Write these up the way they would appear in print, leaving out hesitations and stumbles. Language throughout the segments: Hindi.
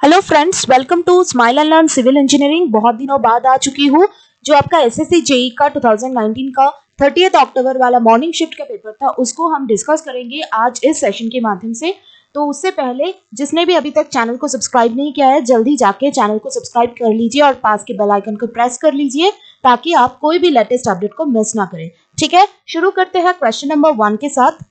Hello friends, welcome to Smile and Learn civil engineering. बहुत दिनों बाद आ चुकी हूँ। जो आपका एसएससी जेई का 2019 का 30 अक्टूबर वाला मॉर्निंग शिफ्ट का पेपर था, उसको हम डिस्कस करेंगे आज इस सेशन के माध्यम से। तो उससे पहले जिसने भी अभी तक चैनल को सब्सक्राइब नहीं किया है, जल्दी जाके चैनल को सब्सक्राइब कर लीजिए और पास के बेल आइकन को प्रेस कर लीजिए ताकि आप कोई भी लेटेस्ट अपडेट को मिस ना करें। ठीक है, शुरू करते हैं क्वेश्चन नंबर 1 के साथ।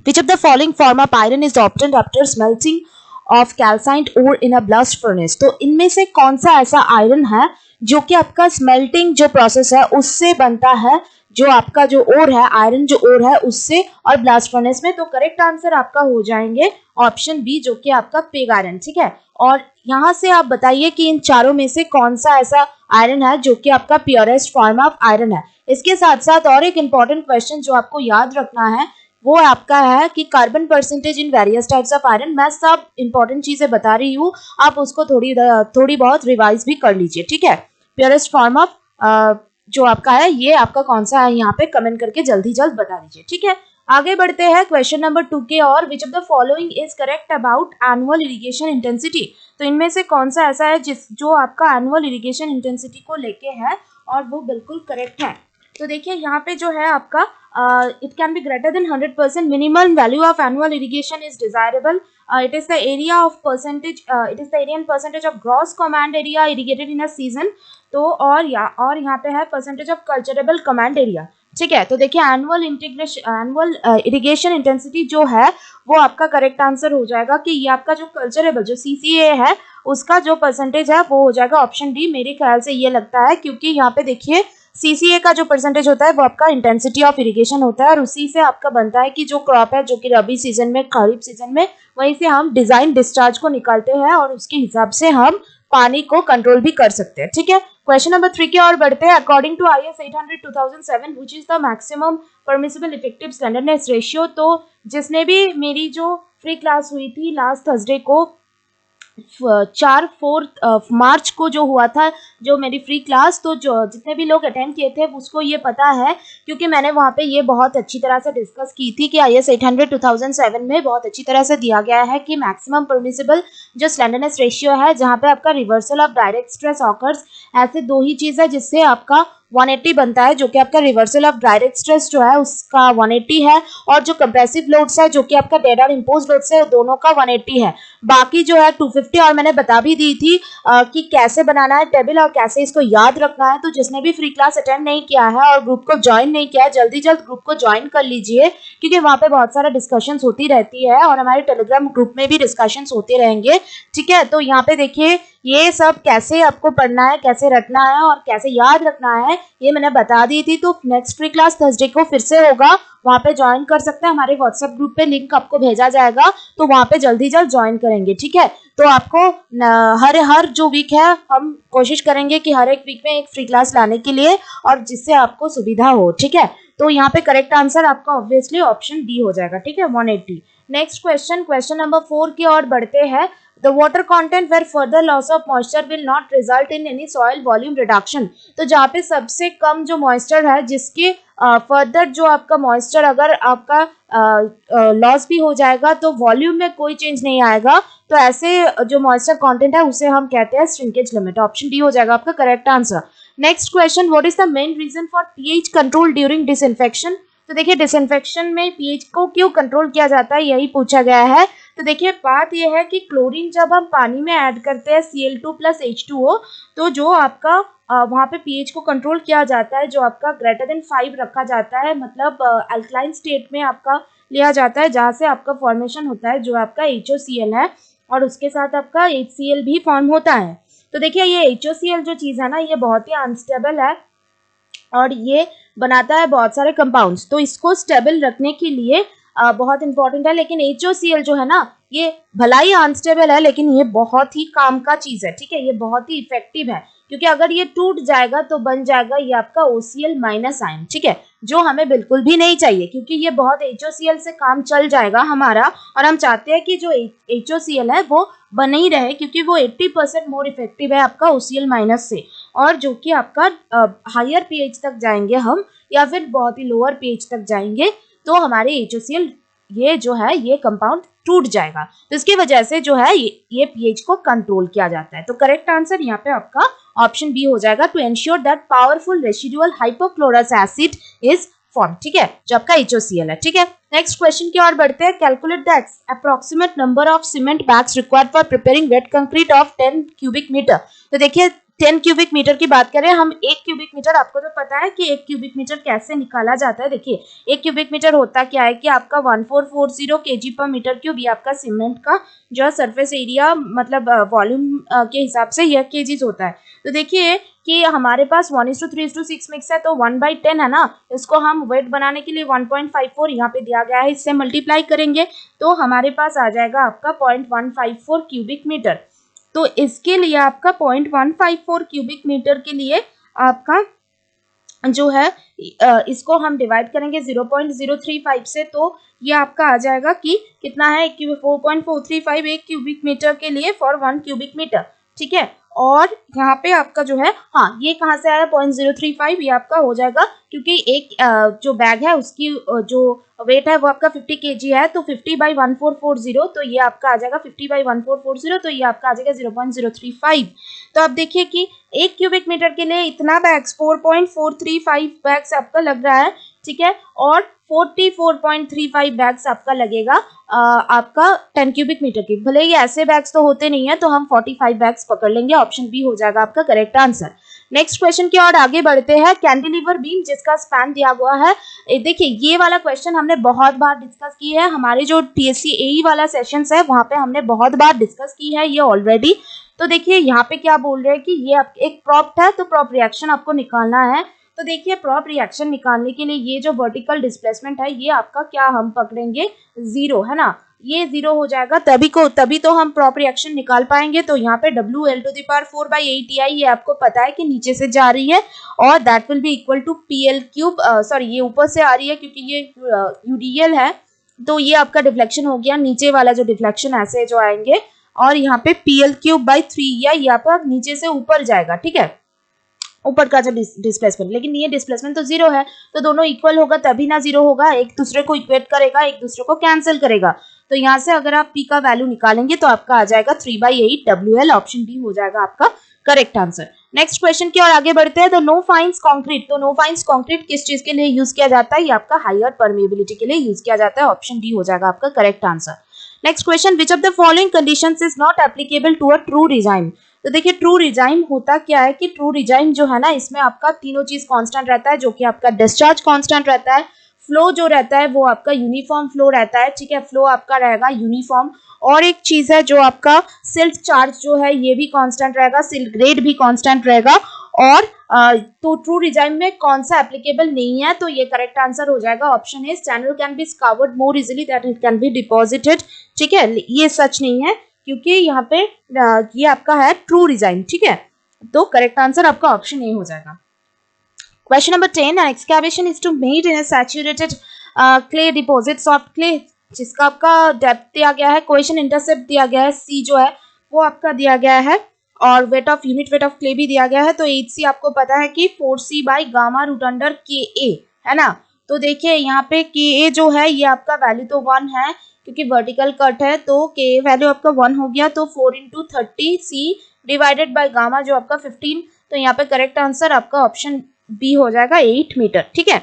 Which of the following form of iron is obtained after smelting of calcined ore in a blast furnace? तो इनमें से कौन सा ऐसा आयरन है जो कि आपका स्मेल्टिंग जो प्रोसेस है उससे बनता है, जो आपका जो ओर है, आयरन जो ओर है उससे, और ब्लास्ट फर्नेस में। तो करेक्ट आंसर आपका हो जाएंगे ऑप्शन बी, जो कि आपका पिग आयरन। ठीक है, और यहाँ से आप बताइए कि इन चारों में से कौन सा ऐसा आयरन है जो कि आपका प्योरेस्ट फॉर्म ऑफ आयरन है। इसके साथ साथ और एक इंपॉर्टेंट क्वेश्चन जो आपको याद रखना है वो आपका है कि carbon percentage in various types of iron. मैं सब इंपॉर्टेंट चीजें बता रही हूँ, आप उसको थोड़ी बहुत रिवाइज भी कर लीजिए। ठीक है, प्योरेस्ट फॉर्म ऑफ जो आपका है ये आपका कौन सा है, यहाँ पे कमेंट करके जल्दी बता दीजिए। ठीक है, आगे बढ़ते हैं क्वेश्चन नंबर 2 के और। विच of the following is correct about annual irrigation intensity? तो इनमें से कौन सा ऐसा है जो आपका एनुअल इरिगेशन इंटेंसिटी को लेके है और वो बिल्कुल करेक्ट है। तो देखिए यहाँ पे जो है आपका it can be greater than 100%. Minimum value of annual irrigation is desirable. It is the area and percentage of gross command area irrigated in a season. तो और यहाँ पे है percentage of cultivable command area. ठीक है, तो देखिए एनुअल इरिगेशन इंटेंसिटी जो है वो आपका करेक्ट आंसर हो जाएगा कि ये आपका जो कल्चरेबल जो सीसीए है उसका जो परसेंटेज है वो हो जाएगा ऑप्शन डी। मेरे ख्याल से ये लगता है, क्योंकि यहाँ पे देखिए सीसीए का जो परसेंटेज होता है वो आपका इंटेंसिटी ऑफ इरिगेशन होता है और उसी से आपका बनता है कि जो क्रॉप है जो कि रबी सीजन में, खरीफ सीजन में, वहीं से हम डिजाइन डिस्चार्ज को निकालते हैं और उसके हिसाब से हम पानी को कंट्रोल भी कर सकते हैं। ठीक है, क्वेश्चन नंबर 3 की ओर बढ़ते हैं। According to IS 800/2007 which is the maximum permissible effective slenderness ratio? तो जिसने भी मेरी जो फ्री क्लास हुई थी लास्ट थर्सडे को 4 मार्च को जो हुआ था जो मेरी फ्री क्लास, तो जो जितने भी लोग अटेंड किए थे उसको ये पता है, क्योंकि मैंने वहाँ पे ये बहुत अच्छी तरह से डिस्कस की थी कि IS 800/2007 में बहुत अच्छी तरह से दिया गया है कि मैक्सिमम परमिसिबल जो स्लैंडरनेस रेशियो है, जहाँ पे आपका reversal of direct stress occurs, ऐसे दो ही चीज़ है जिससे आपका 180 बनता है, जो कि आपका रिवर्सल ऑफ डायरेक्ट स्ट्रेस जो है उसका 180 है, और जो कंप्रेसिव लोड्स है जो कि आपका डेड और इम्पोज लोड्स है दोनों का 180 है। बाकी जो है 250, और मैंने बता भी दी थी कि कैसे बनाना है टेबल और कैसे इसको याद रखना है। तो जिसने भी फ्री क्लास अटेंड नहीं किया है और ग्रुप को ज्वाइन नहीं किया है, जल्दी ग्रुप को ज्वाइन कर लीजिए, क्योंकि वहाँ पे बहुत सारा डिस्कशंस होती रहती है और हमारे टेलीग्राम ग्रुप में भी डिस्कशंस होते रहेंगे। ठीक है, तो यहाँ पे देखिए ये सब कैसे आपको पढ़ना है, कैसे रटना है और कैसे याद रखना है ये मैंने बता दी थी। तो नेक्स्ट फ्री क्लास थर्सडे को फिर से होगा, वहाँ पे ज्वाइन कर सकते हैं। हमारे व्हाट्सएप ग्रुप पे लिंक आपको भेजा जाएगा, तो वहाँ पे जल्दी ज्वाइन करेंगे। ठीक है, तो आपको हर जो वीक है हम कोशिश करेंगे कि हर एक वीक में एक फ्री क्लास लाने के लिए, और जिससे आपको सुविधा हो। ठीक है, तो यहाँ पे करेक्ट आंसर आपका ऑब्वियसली ऑप्शन डी हो जाएगा। ठीक है, 180। नेक्स्ट क्वेश्चन नंबर 4 की ओर बढ़ते हैं। The water content where further loss of moisture will not result in any soil volume reduction. तो जहाँ पे सबसे कम जो मॉइस्चर है, जिसके फर्दर जो आपका मॉइस्चर अगर आपका लॉस भी हो जाएगा तो वॉल्यूम में कोई चेंज नहीं आएगा, तो ऐसे जो मॉइस्चर कंटेंट है उसे हम कहते हैं श्रिंकेज लिमिट। ऑप्शन डी हो जाएगा आपका correct answer. Next question, what is the main reason for pH control during disinfection? तो देखिए डिसइंफेक्शन में पीएच को क्यों कंट्रोल किया जाता है, यही पूछा गया है। तो देखिए बात यह है कि क्लोरीन जब हम पानी में ऐड करते हैं Cl2 + H2O, तो जो आपका वहाँ पे पीएच को कंट्रोल किया जाता है, जो आपका ग्रेटर देन 5 रखा जाता है, मतलब अल्कलाइन स्टेट में आपका लिया जाता है, जहाँ से आपका फॉर्मेशन होता है जो आपका HOCl है, और उसके साथ आपका HCl भी फॉर्म होता है। तो देखिए ये HOCl जो चीज़ है ना, ये बहुत ही अनस्टेबल है और ये बनाता है बहुत सारे कंपाउंड्स। तो इसको स्टेबल रखने के लिए बहुत इंपॉर्टेंट है। लेकिन HOCl जो है ना, ये भला ही अनस्टेबल है लेकिन ये बहुत ही काम का चीज़ है। ठीक है, ये बहुत ही इफेक्टिव है, क्योंकि अगर ये टूट जाएगा तो बन जाएगा ये आपका OCl- आयन। ठीक है, जो हमें बिल्कुल भी नहीं चाहिए, क्योंकि ये बहुत HOCl से काम चल जाएगा हमारा, और हम चाहते हैं कि जो HOCl है वो बने ही रहे, क्योंकि वो 80% मोर इफेक्टिव है आपका OCl- से, और जो कि आपका हायर पीएच तक जाएंगे हम, या फिर बहुत ही लोअर पीएच तक जाएंगे तो हमारे HOCl ये जो है ये कंपाउंड टूट जाएगा। तो इसकी वजह से जो है ये pH को कंट्रोल किया जाता है। तो करेक्ट आंसर यहाँ पे आपका ऑप्शन बी हो जाएगा, to ensure that powerful residual hypochlorous acid is form, ठीक है, जो आपका HOCl है, ठीक है। नेक्स्ट क्वेश्चन की ओर बढ़ते हैं। Calculate the approximate number of cement bags required for preparing wet concrete of 10 cubic metre. तो देखिए 10 क्यूबिक मीटर की बात करें हम, 1 क्यूबिक मीटर, आपको तो पता है कि 1 क्यूबिक मीटर कैसे निकाला जाता है। देखिए 1 क्यूबिक मीटर होता क्या है कि आपका 1440 kg पर मीटर क्यूब, ये आपका सीमेंट का जो सरफेस एरिया मतलब वॉल्यूम के हिसाब से यह केजीज होता है। तो देखिए कि हमारे पास 1:3:6 मिक्स है, तो 1/10 है ना, इसको हम वेट बनाने के लिए 1.54 यहाँ पे दिया गया है, इससे मल्टीप्लाई करेंगे तो हमारे पास आ जाएगा आपका 0.154 क्यूबिक मीटर। तो इसके लिए आपका 0.154 क्यूबिक मीटर के लिए आपका जो है इसको हम डिवाइड करेंगे 0.035 से, तो ये आपका आ जाएगा कि कितना है 4.435 एक क्यूबिक मीटर के लिए फॉर 1 क्यूबिक मीटर, ठीक है। और यहाँ पे आपका जो है, हाँ ये कहाँ से आया 0.035, ये आपका हो जाएगा क्योंकि एक जो बैग है उसकी जो वेट है वो आपका 50 kg है, तो 50/1440, तो ये आपका आ जाएगा 50/1440, तो ये आपका आ जाएगा 0.035। तो आप देखिए कि 1 क्यूबिक मीटर के लिए इतना बैग्स 4.435 बैग्स आपका लग रहा है, ठीक है, और 44.35 बैग्स आपका लगेगा आपका 10 क्यूबिक मीटर की। भले ही ऐसे बैग्स तो होते नहीं है, तो हम 45 बैग्स पकड़ लेंगे, ऑप्शन बी हो जाएगा आपका करेक्ट आंसर। नेक्स्ट क्वेश्चन की ओर आगे बढ़ते हैं। कैंटिलीवर बीम जिसका स्पैन दिया हुआ है, देखिए ये वाला क्वेश्चन हमने बहुत बार डिस्कस की है, हमारे जो TSC AE वाला सेशन है वहाँ पे हमने बहुत बार डिस्कस की है ये ऑलरेडी। तो देखिए यहाँ पे क्या बोल रहे हैं कि ये एक प्रॉप्ट है, तो प्रॉप रिएक्शन आपको निकालना है। तो देखिए प्रॉप रिएक्शन निकालने के लिए ये जो वर्टिकल डिस्प्लेसमेंट है ये आपका क्या हम पकड़ेंगे 0, है ना, ये 0 हो जाएगा, तभी तो हम प्रॉप रिएक्शन निकाल पाएंगे। तो यहाँ पे WL⁴/8EI ये आपको पता है कि नीचे से जा रही है, और that will be equal to PL3, sorry ये ऊपर से आ रही है क्योंकि ये UDL है, तो ये आपका डिफ्लेक्शन हो गया, नीचे वाला जो डिफ्लेक्शन ऐसे जो आएंगे, और यहाँ पे PL3/3 या ये आपका नीचे से ऊपर जाएगा, ठीक है, ऊपर का जो डिस्प्लेसमेंट, लेकिन ये डिस्प्लेसमेंट तो 0 है, तो दोनों इक्वल होगा तभी ना 0 होगा, एक दूसरे को इक्वेट करेगा, एक दूसरे को कैंसिल करेगा। तो यहाँ से अगर आप P का वैल्यू निकालेंगे तो आपका आ जाएगा 3/8 WL, ऑप्शन बी हो जाएगा आपका करेक्ट आंसर। नेक्स्ट क्वेश्चन की ओर आगे बढ़ते हैं। तो नो फाइन्स कंक्रीट, तो नो फाइन्स कंक्रीट किस चीज के लिए यूज किया जाता है, ये आपका हायर परमेबिलिटी के लिए यूज किया जाता है, ऑप्शन डी हो जाएगा आपका correct answer. Next question, which of the following conditions is not applicable to a true regime. तो देखिए ट्रू रिजाइम होता क्या है कि ट्रू रिजाइम जो है ना, इसमें आपका तीनों चीज कांस्टेंट रहता है, जो कि आपका डिस्चार्ज कांस्टेंट रहता है, फ्लो जो रहता है वो आपका यूनिफॉर्म फ्लो रहता है, ठीक है, फ्लो आपका रहेगा यूनिफॉर्म, और एक चीज है जो आपका सिल्ट चार्ज जो है ये भी कांस्टेंट रहेगा, सिल्ट ग्रेड भी कांस्टेंट रहेगा, और तो ट्रू रिजाइम में कौन सा एप्लीकेबल नहीं है, तो ये करेक्ट आंसर हो जाएगा option A, channel can be scoured more easily that it can be deposited, ठीक है, ये सच नहीं है क्योंकि यहाँ पे ये आपका है ट्रू रिजाइम, ठीक है, तो करेक्ट आंसर आपका ऑप्शन ए हो जाएगा। Question number 10, an excavation is to made in a saturated clay deposit soft clay, जिसका आपका डेप्थ दिया गया है, कोएफिशिएंट इंटरसेप्ट दिया गया है, सी जो है वो आपका दिया गया है, और यूनिट वेट ऑफ क्ले भी दिया गया है। तो HC आपको पता है कि 4C/K है ना। तो देखिए यहाँ पे Ka जो है ये आपका वैल्यू तो 1 है क्योंकि वर्टिकल कट है, तो Ka वैल्यू आपका 1 हो गया, तो 4 × 30C डिवाइडेड बाय गामा जो आपका 15, तो यहाँ पे करेक्ट आंसर आपका ऑप्शन बी हो जाएगा 8 मीटर, ठीक है।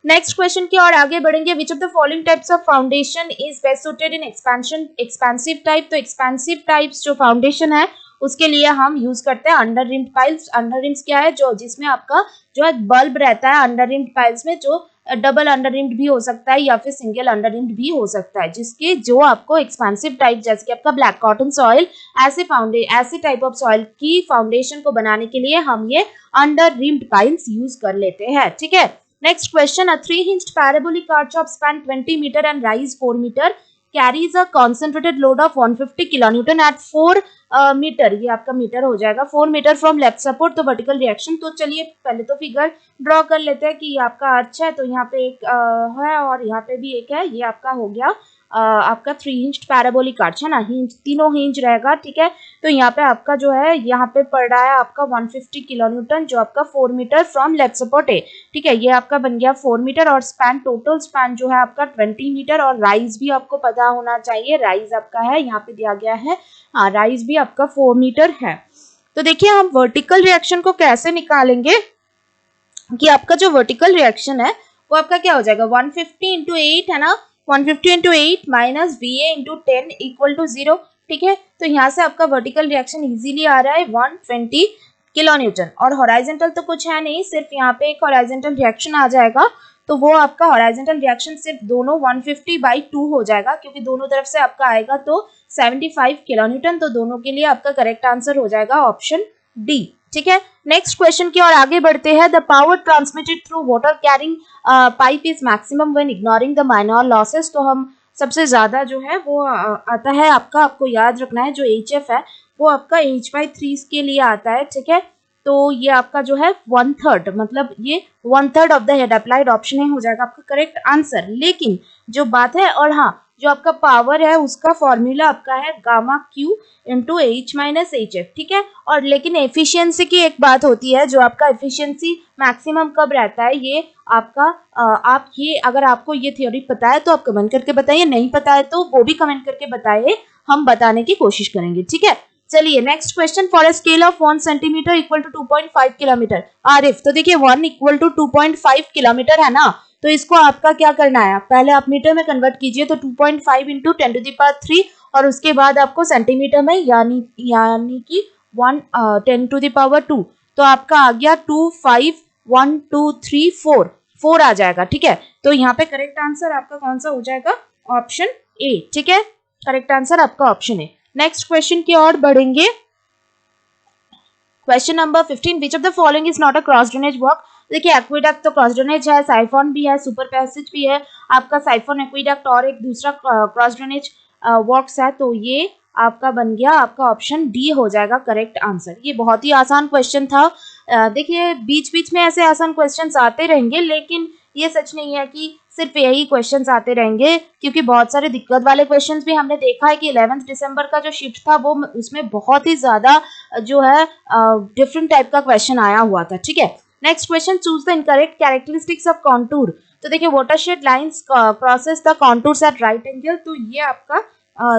नेक्स्ट क्वेश्चन की ओर आगे बढ़ेंगे। विच of the following types of foundation is best suited in expensive type. तो एक्सपेंसिव टाइप्स जो फाउंडेशन है उसके लिए हम यूज करते हैं under rimmed piles. Under RIMS क्या है, जो जिसमें आपका जो है बल्ब रहता है अंडर रिम्ड पाइल्स में, जो डबल अंडर रिम्ड भी हो सकता है या फिर सिंगल अंडर रिम्ड भी हो सकता है, जिसके जो आपको एक्सपेंसिव टाइप जैसे कि आपका ब्लैक कॉटन सॉइल, ऐसे टाइप ऑफ सॉइल की फाउंडेशन को बनाने के लिए हम ये अंडर रिम्ड पाइल्स यूज कर लेते हैं, ठीक है। Next question, a 3-hinged parabolic arch of span 20 meter and rise 4 meter carries a concentrated load of 150 kilonewton at 4 metre, ये आपका मीटर हो जाएगा, 4 मीटर फ्रॉम लेफ्ट सपोर्ट, तो वर्टिकल रिएक्शन। तो चलिए पहले तो फिगर ड्रॉ कर लेते हैं कि ये आपका अर्च है, तो यहाँ पे एक है और यहाँ पे भी एक है, ये आपका हो गया आपका 3 हिंज्ड पैराबोलिक आर्च है ना, हिंज तीनों हिंज रहेगा, ठीक है। तो यहाँ पे आपका जो है यहाँ पे पड़ रहा है आपका 150 किलो न्यूटन, जो आपका 4 मीटर फ्रॉम लेफ्ट सपोर्ट है, ठीक है। ये आपका बन गया 4 मीटर और स्पैन टोटल स्पैन जो है आपका 20 मीटर। और राइज भी आपको पता होना चाहिए, राइज आपका है यहाँ पे दिया गया है, हाँ राइज भी आपका 4 मीटर है। तो देखिए हम वर्टिकल रिएक्शन को कैसे निकालेंगे कि आपका जो वर्टिकल रिएक्शन है वो आपका क्या हो जाएगा 150 इंटू 8 है ना, 150 into 8 minus VA into 10 equal to 0, ठीक है। तो यहाँ से आपका वर्टिकल रिएक्शन इजीली आ रहा है 120 किलो न्यूटन। और हॉराइजेंटल तो कुछ है नहीं, सिर्फ यहाँ पे एक हॉराइजेंटल रिएक्शन आ जाएगा, तो वो आपका हॉराइजेंटल रिएक्शन सिर्फ दोनों 150/2 हो जाएगा, क्योंकि दोनों तरफ से आपका आएगा तो 75 किलो न्यूटन। तो दोनों के लिए आपका करेक्ट आंसर हो जाएगा ऑप्शन डी, ठीक है। नेक्स्ट क्वेश्चन की ओर आगे बढ़ते हैं। The power transmitted through water carrying pipe is maximum when ignoring the minor losses. तो हम सबसे ज्यादा जो है वो आता है आपका, आपको याद रखना है जो HF है वो आपका H/3 के लिए आता है, ठीक है। तो ये आपका जो है 1/3, मतलब ये 1/3 of the head applied, option A हो जाएगा आपका करेक्ट आंसर। लेकिन जो बात है, और हाँ जो आपका पावर है उसका फॉर्मूला आपका है गामा क्यू इंटू H-HF, ठीक है। और लेकिन एफिशिएंसी की एक बात होती है, जो आपका एफिशिएंसी मैक्सिमम कब रहता है, ये आपका आप ये अगर आपको ये थ्योरी पता है तो आप कमेंट करके बताइए, नहीं पता है तो वो भी कमेंट करके बताइए, हम बताने की कोशिश करेंगे, ठीक है। चलिए next question, for a scale of 1 centimetre equal to 2.5 kilometre R F. तो देखिए 1 इक्वल टू 2.5 किलोमीटर है ना, तो इसको आपका क्या करना है, पहले आप मीटर में कन्वर्ट कीजिए, तो 2.5 इंटू 10⁻³ और उसके बाद आपको सेंटीमीटर में यानी कि 10⁻², तो आपका आ गया 2512344 आ जाएगा, ठीक है। तो यहाँ पे करेक्ट आंसर आपका कौन सा हो जाएगा, ऑप्शन ए, ठीक है। करेक्ट आंसर आपका ऑप्शन ए। नेक्स्ट क्वेश्चन की ओर बढ़ेंगे। Question number 15, which of the following is not a cross drainage work. देखिए एक्विडक्ट तो क्रॉस ड्रेनेज है, साइफॉन भी है, सुपर पैसेज भी है, आपका साइफॉन एक्विडक्ट और एक दूसरा क्रॉस ड्रेनेज वर्क्स है, तो ये आपका बन गया आपका ऑप्शन डी हो जाएगा करेक्ट आंसर। ये बहुत ही आसान क्वेश्चन था। देखिए बीच बीच में ऐसे आसान क्वेश्चंस आते रहेंगे, लेकिन ये सच नहीं है कि सिर्फ यही क्वेश्चंस आते रहेंगे, क्योंकि बहुत सारे दिक्कत वाले क्वेश्चंस भी हमने देखा है कि 11 दिसंबर का जो शिफ्ट था वो उसमें बहुत ही ज्यादा जो है डिफरेंट टाइप का क्वेश्चन आया हुआ था, ठीक है। Next question, choose the incorrect characteristics of contour. तो देखिए watershed lines crosses the contours at right angle, तो ये आपका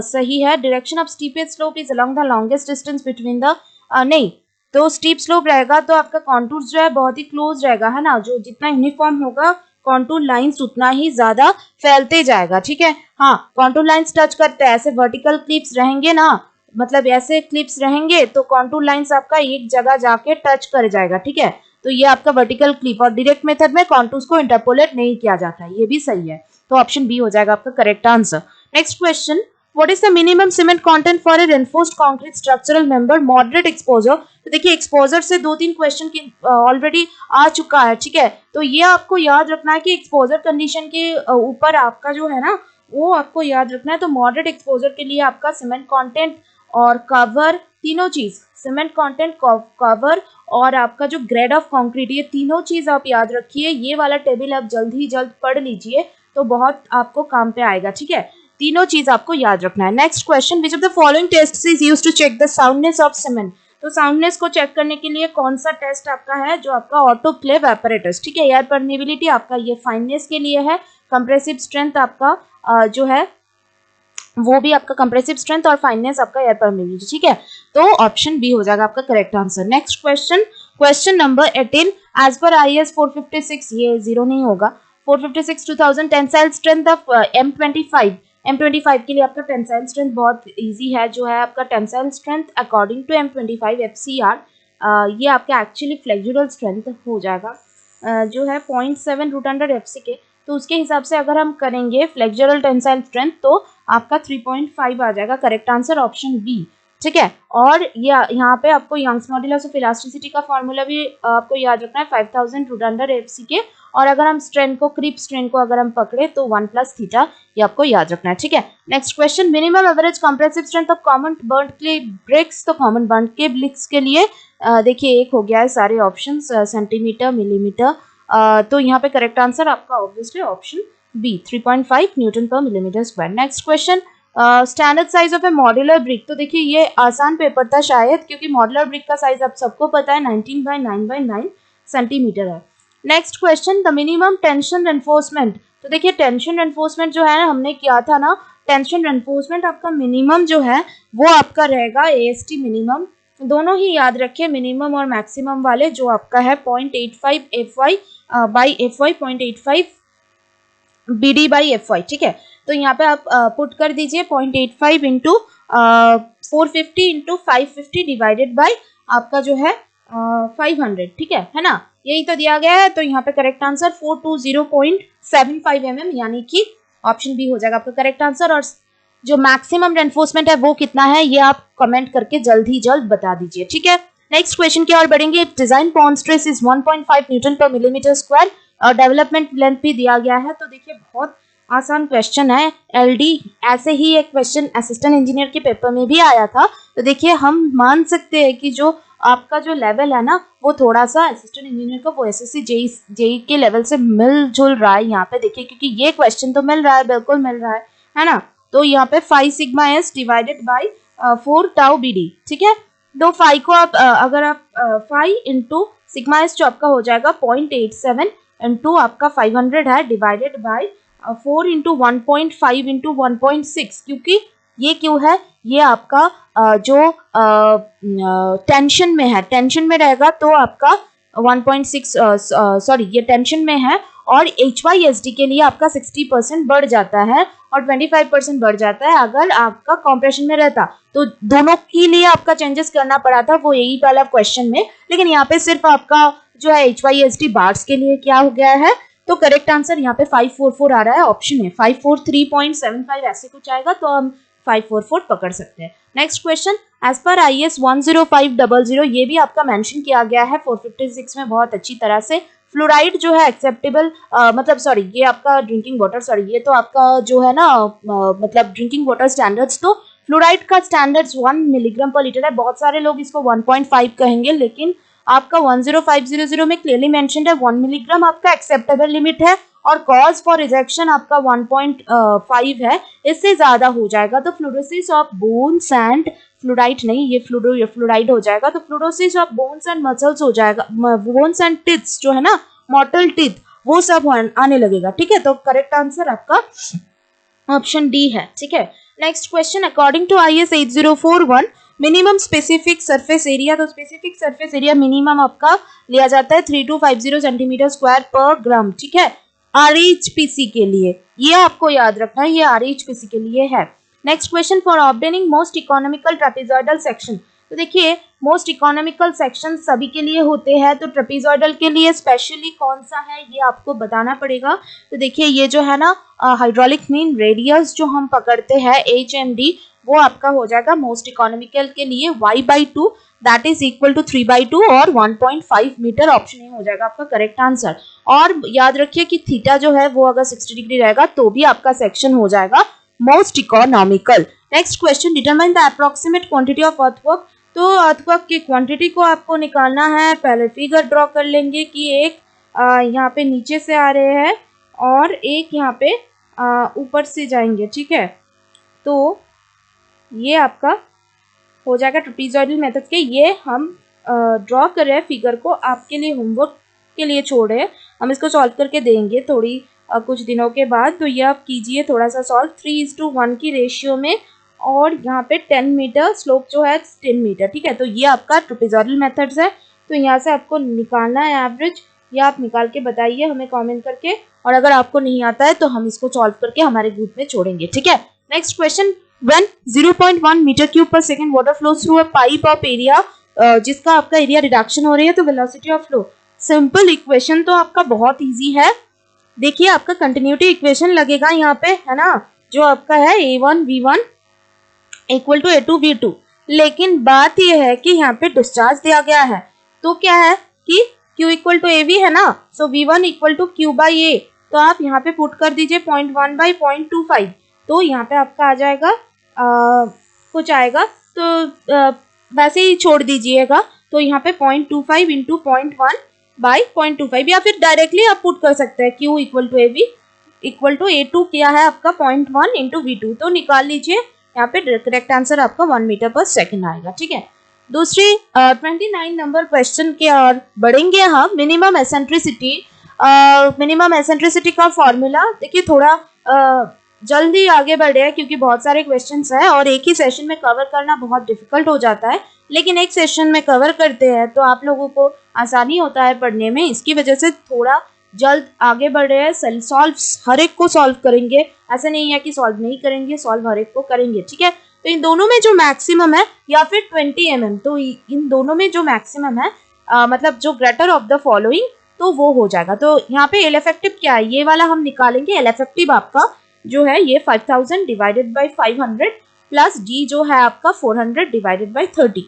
सही है। Direction of steepest slope is along the longest distance between the नहीं, तो स्टीप स्लोप रहेगा तो आपका कॉन्टूर्स जो है बहुत ही क्लोज रहेगा, है ना, जो जितना यूनिफॉर्म होगा कॉन्टूर लाइंस उतना ही ज्यादा फैलते जाएगा, ठीक है। हाँ कॉन्टूर लाइंस टच करते हैं, ऐसे वर्टिकल क्लिप्स रहेंगे ना, मतलब ऐसे क्लिप्स रहेंगे तो कॉन्टूर लाइंस आपका एक जगह जाके टच कर जाएगा, ठीक है। तो ये आपका वर्टिकल क्लिप, और डायरेक्ट मेथड में कॉन्टूर्स को इंटरपोलेट नहीं किया जाता है, ये भी सही है, तो ऑप्शन बी हो जाएगा आपका correct answer. Next question, what is the minimum cement content for a reinforced concrete structural member moderate exposure। तो देखिए एक्सपोजर से 2-3 क्वेश्चन की ऑलरेडी आ चुका है, ठीक है। तो ये आपको याद रखना है कि एक्सपोजर कंडीशन के ऊपर आपका जो है ना वो आपको याद रखना है। तो मॉडरेट एक्सपोजर के लिए आपका सीमेंट कंटेंट और कवर, तीनों चीज, सीमेंट कंटेंट, कवर और आपका जो ग्रेड ऑफ कंक्रीट, ये तीनों चीज आप याद रखिए। ये वाला टेबल आप जल्द ही जल्द पढ़ लीजिए तो बहुत आपको काम पे आएगा, ठीक है। तीनों चीज आपको याद रखना है। Next question, which of the following test is used to check the soundness of cement. तो साउंडनेस को चेक करने के लिए कौन सा टेस्ट आपका है, जो आपका ऑटोक्लेव एपरेटस, ठीक है। एयर परमेबिलिटी आपका ये फाइननेस के लिए है, कंप्रेसिव स्ट्रेंथ आपका जो है वो भी आपका कंप्रेसिव स्ट्रेंथ और फाइननेस आपका एयर परमेबिलिटी, ठीक है। तो ऑप्शन बी हो जाएगा आपका correct answer. Next question, question number 18, as per IS 456, ये 0 नहीं होगा, 456 2000 टेंसाइल स्ट्रेंथ ऑफ M25 के लिए आपका टेंसाइल स्ट्रेंथ बहुत इजी है, जो है आपका tensile strength according to M25 FCR, ये आपका एक्चुअली फ्लेक्सुरल स्ट्रेंथ हो जाएगा जो है 0.7 √100 के। तो उसके हिसाब से अगर हम करेंगे फ्लेक्सुरल टेंसाइल स्ट्रेंथ तो आपका 3.5 आ जाएगा करेक्ट आंसर, ऑप्शन बी, ठीक है। और यहाँ पे आपको यंग्स मॉड्यूलस ऑफ इलास्टिसिटी का फॉर्मूला भी आपको याद रखना है 5000 √100 FCK, और अगर हम स्ट्रेन को, क्रीप स्ट्रेन को अगर हम पकड़े तो 1 + थीटा, ये आपको याद रखना है, ठीक है। Next question, minimum average compressive strength of common burnt clay bricks. तो कॉमन बर्न्ड के ब्रिक्स के लिए देखिए एक हो गया है सारे ऑप्शन, सेंटीमीटर, मिलीमीटर, तो यहाँ पे करेक्ट आंसर आपका ऑब्वियसली ऑप्शन बी 3.5 न्यूटन पर millimetre square. Next question, standard size of A modular brick. तो देखिए ये आसान पेपर था शायद, क्योंकि मॉड्यूलर ब्रिक का साइज आप सबको पता है 19 बाई 9 बाई 9 सेंटीमीटर है। Next question, the minimum tension enforcement. तो देखिए टेंशन एनफोर्समेंट जो है हमने किया था ना, टेंशन एनफोर्समेंट आपका मिनिमम जो है वो आपका रहेगा AST मिनिमम। दोनों ही याद रखिए, मिनिमम और मैक्सिमम वाले, जो आपका है 0.85 FY by FY 0.85 BD by FY। ठीक है, तो यहाँ पे आप पुट कर दीजिए 0.85 इंटू 450 इंटू 550 डिवाइडेड बाई आपका जो है 500। ठीक है ना, यही तो दिया गया है। तो यहाँ पे करेक्ट आंसर 420.75 mm, यानी कि ऑप्शन बी हो जाएगा आपका करेक्ट आंसर। और जो मैक्सिमम एनफोर्समेंट है वो कितना है, ये आप कमेंट करके जल्द ही जल्द बता दीजिए। ठीक है, नेक्स्ट क्वेश्चन की ओर बढ़ेंगे। Design bond stress is 1.5 Newton पर मिलीमीटर स्क्वायर और डेवलपमेंट लेंथ भी दिया गया है। तो देखिए बहुत आसान क्वेश्चन है, LD ऐसे ही एक क्वेश्चन असिस्टेंट इंजीनियर के पेपर में भी आया था। तो देखिए हम मान सकते हैं कि जो आपका जो लेवल है ना, वो थोड़ा सा असिस्टेंट इंजीनियर का वो SSC JEE के लेवल से मिलजुल रहा है यहाँ पे। देखिए क्योंकि ये क्वेश्चन तो मिल रहा है, बिल्कुल मिल रहा है ना। तो यहाँ पे 5 sigma S divided by 4 tau BD। ठीक है, तो 5 को आप अगर आप 5 इंटू सिग्मा S जो आपका हो जाएगा 0.87 इंटू आपका 500 है डिवाइडेड बाई 4 इंटू 1.5 इंटू 1.6। क्योंकि ये क्यों है, ये आपका जो टेंशन में है, टेंशन में रहेगा तो आपका 1.6 सॉरी ये टेंशन में है, और HYSD के लिए आपका 60% बढ़ जाता है और 25% बढ़ जाता है अगर आपका कॉम्प्रेशन में रहता। तो दोनों के लिए आपका चेंजेस करना पड़ा था, वो यही वाला क्वेश्चन में। लेकिन यहाँ पे सिर्फ आपका जो है HYSD बार्स के लिए क्या हो गया है, तो करेक्ट आंसर यहाँ पे 544 आ रहा है ऑप्शन में। 543.75 ऐसे कुछ आएगा, तो हम 544 पकड़ सकते हैं। Next question, as per IS 10500, ये भी आपका मेंशन किया गया है 456 में बहुत अच्छी तरह से। फ्लोराइड जो है एक्सेप्टेबल मतलब सॉरी ये आपका ड्रिंकिंग वाटर, सॉरी ये तो आपका जो है ना मतलब ड्रिंकिंग वाटर स्टैंडर्ड्स, तो फ्लोराइड का स्टैंडर्ड्स 1 मिलीग्राम पर लीटर है। बहुत सारे लोग इसको 1.5 कहेंगे, लेकिन आपका 10500 में क्लियरली मेंशन्ड है 1 मिलीग्राम आपका एक्सेप्टेबल लिमिट है, और कॉज फॉर रिजेक्शन आपका 1.5 है, इससे ज्यादा हो जाएगा तो fluorosis of bones and fluoride नहीं, ये फ्लोराइड हो जाएगा। तो fluorosis of bones and muscles हो जाएगा, बोन्स एंड टिथ्स जो है ना, मॉर्टल टिथ, वो सब आने लगेगा। ठीक है, तो करेक्ट आंसर आपका ऑप्शन डी है। ठीक है, next question, according to IS 8041 minimum specific surface area. तो स्पेसिफिक सरफेस एरिया मिनिमम आपका लिया जाता है 3250 सेंटीमीटर स्क्वायर पर ग्राम। ठीक है, RHPC के लिए, ये आपको याद रखना है, ये RHPC के लिए है। Next question, for obtaining most economical trapezoidal section. तो देखिए मोस्ट इकोनॉमिकल सेक्शन सभी के लिए होते हैं, तो ट्रेपेजॉइडल के लिए स्पेशली कौन सा है ये आपको बताना पड़ेगा। तो देखिए ये जो है ना हाइड्रोलिक मीन रेडियस जो हम पकड़ते हैं HMD, वो आपका हो जाएगा मोस्ट इकोनॉमिकल के लिए y/2 that is equal to 3/2 और 1.5 मीटर। ऑप्शन ए हो जाएगा आपका करेक्ट आंसर। और याद रखिए कि थीटा जो है वो अगर 60 डिग्री रहेगा तो भी आपका सेक्शन हो जाएगा most economical. Next question, determine the approximate quantity of earthwork. तो अर्थवर्क की क्वांटिटी को आपको निकालना है। पहले फिगर ड्रॉ कर लेंगे कि एक यहाँ पे नीचे से आ रहे हैं और एक यहाँ पे ऊपर से जाएंगे। ठीक है, तो ये आपका हो जाएगा ट्रेपेजॉइडल मेथड के। ये हम ड्रॉ कर रहे हैं फिगर को, आपके लिए होमवर्क के लिए छोड़ रहे हैं, हम इसको सॉल्व करके देंगे थोड़ी कुछ दिनों के बाद। तो ये आप कीजिए थोड़ा सा सॉल्व 3:1 की रेशियो में, और यहाँ पे 10 मीटर, स्लोप जो है 10 मीटर। ठीक है, तो ये आपका ट्रेपेजॉइडल मेथड्स है। तो यहाँ से आपको निकालना है एवरेज, ये आप निकाल के बताइए हमें कमेंट करके, और अगर आपको नहीं आता है तो हम इसको सॉल्व करके हमारे ग्रुप में छोड़ेंगे। ठीक है, next question, when 0.1 metre cube per second water flows through a pipe of area, जिसका आपका एरिया रिडक्शन हो रही है, तो velocity of flow. Simple equation तो आपका बहुत इजी है। देखिए आपका कंटिन्यूटी इक्वेशन लगेगा यहाँ पे, है ना, जो आपका है A1V1 equal to A2 V2। लेकिन बात यह है कि यहाँ पे डिस्चार्ज दिया गया है, तो क्या है कि Q इक्वल टू AV है ना, सो V1 इक्वल टू Q/A। तो आप यहाँ पे पुट कर दीजिए 0.1/0.25, तो यहाँ पे आपका आ जाएगा कुछ आएगा, तो वैसे ही छोड़ दीजिएगा। तो यहाँ पे 0.25 इंटू 0.1/0.25, या फिर डायरेक्टली आप पुट कर सकते हैं Q equal to AV equal to A2 क्या है आपका 0.1 इंटू V2, तो निकाल लीजिए यहाँ पे करेक्ट आंसर आपका 1 मीटर पर सेकेंड आएगा। ठीक है, दूसरी 29 नंबर क्वेश्चन के और बढ़ेंगे हम। मिनिमम एसेंट्रिसिटी, मिनिमम एसेंट्रिसिटी का फॉर्मूला देखिए, थोड़ा जल्दी आगे बढ़े हैं क्योंकि बहुत सारे क्वेश्चंस हैं और एक ही सेशन में कवर करना बहुत डिफिकल्ट हो जाता है, लेकिन एक सेशन में कवर करते हैं तो आप लोगों को आसानी होता है पढ़ने में, इसकी वजह से थोड़ा जल्द आगे बढ़ रहे हैं। सॉल्व हर एक को सॉल्व करेंगे, ऐसा नहीं है कि सॉल्व नहीं करेंगे, सॉल्व हर एक को करेंगे। ठीक है, तो इन दोनों में जो मैक्सिमम है या फिर 20 mm, तो इन दोनों में जो मैक्सिमम है मतलब जो ग्रेटर ऑफ द फॉलोइंग, तो वो हो जाएगा। तो यहाँ पे एल इफेक्टिव क्या है ये वाला हम निकालेंगे। एल इफेक्टिव आपका जो है ये 5000 डिवाइडेड बाई 500 प्लस डी जो है आपका 400 डिवाइडेड बाई 30,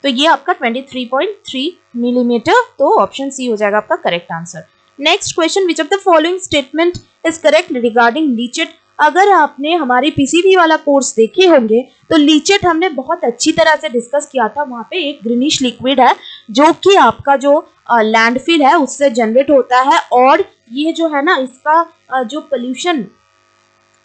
तो ये आपका 23.3 मिलीमीटर, तो ऑप्शन सी हो जाएगा आपका correct answer. Next question, which of the following statement is correct regarding leachate. अगर आपने हमारी पीसीबी वाला कोर्स देखे होंगे तो लीचेट हमने बहुत अच्छी तरह से डिस्कस किया था। वहाँ पे एक ग्रीनिश लिक्विड है जो कि आपका जो लैंडफिल है उससे जनरेट होता है, और ये जो है ना इसका जो पोल्यूशन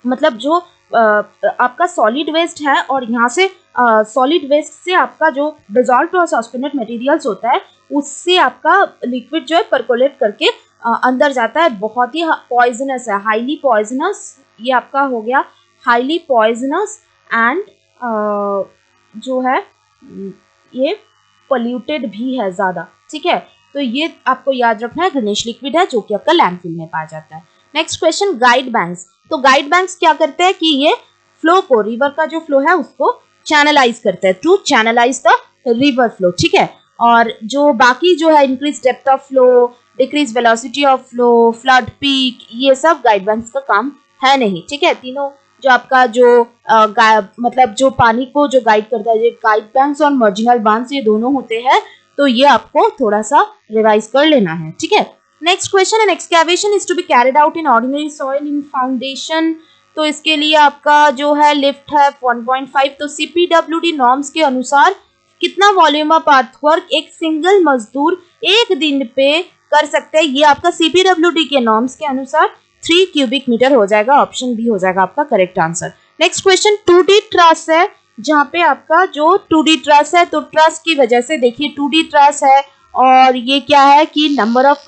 मतलब जो आपका सॉलिड वेस्ट है, और यहाँ से सॉलिड वेस्ट से आपका जो डिसॉल्व्ड और सस्पेंडेड मटेरियल्स होता है उससे आपका लिक्विड जो है परकोलेट करके अंदर जाता है। बहुत ही पॉइजनस है, हाईली पॉइजनस, ये आपका हो गया हाईली पॉइजनस एंड जो है ये पोल्यूटेड भी है ज़्यादा। ठीक है, तो ये आपको याद रखना है, ग्रीनिश लिक्विड है जो कि आपका लैंडफिल में पाया जाता है। Next question, guide banks. तो गाइड बैंक्स क्या करते हैं कि ये फ्लो को, रिवर का जो फ्लो है उसको चैनलाइज करते हैं, to channelise the river flow. ठीक है, और जो बाकी जो है increase depth of flow, decrease velocity of flow, flood peak, ये सब गाइड बैंक्स का काम है नहीं। ठीक है, तीनों जो आपका जो मतलब जो पानी को जो गाइड करता है, ये गाइड बैंक्स और मार्जिनल बांड्स ये दोनों होते हैं, तो ये आपको थोड़ा सा रिवाइज कर लेना है। ठीक है, next question, an excavation is to be carried out in ordinary soil in foundation. तो इसके लिए आपका जो है लिफ्ट है 1.5, तो CPWD नॉर्म्स के अनुसार कितना वॉल्यूम ऑफ अर्थवर्क एक सिंगल मजदूर एक दिन पे कर सकते हैं, ये आपका CPWD के नॉर्म्स के अनुसार 3 क्यूबिक मीटर हो जाएगा। ऑप्शन बी हो जाएगा आपका correct answer. Next question, 2D truss है, जहाँ पे आपका जो 2D ट्रस है, तो ट्रस की वजह से देखिए 2D ट्रस है, और ये क्या है कि number of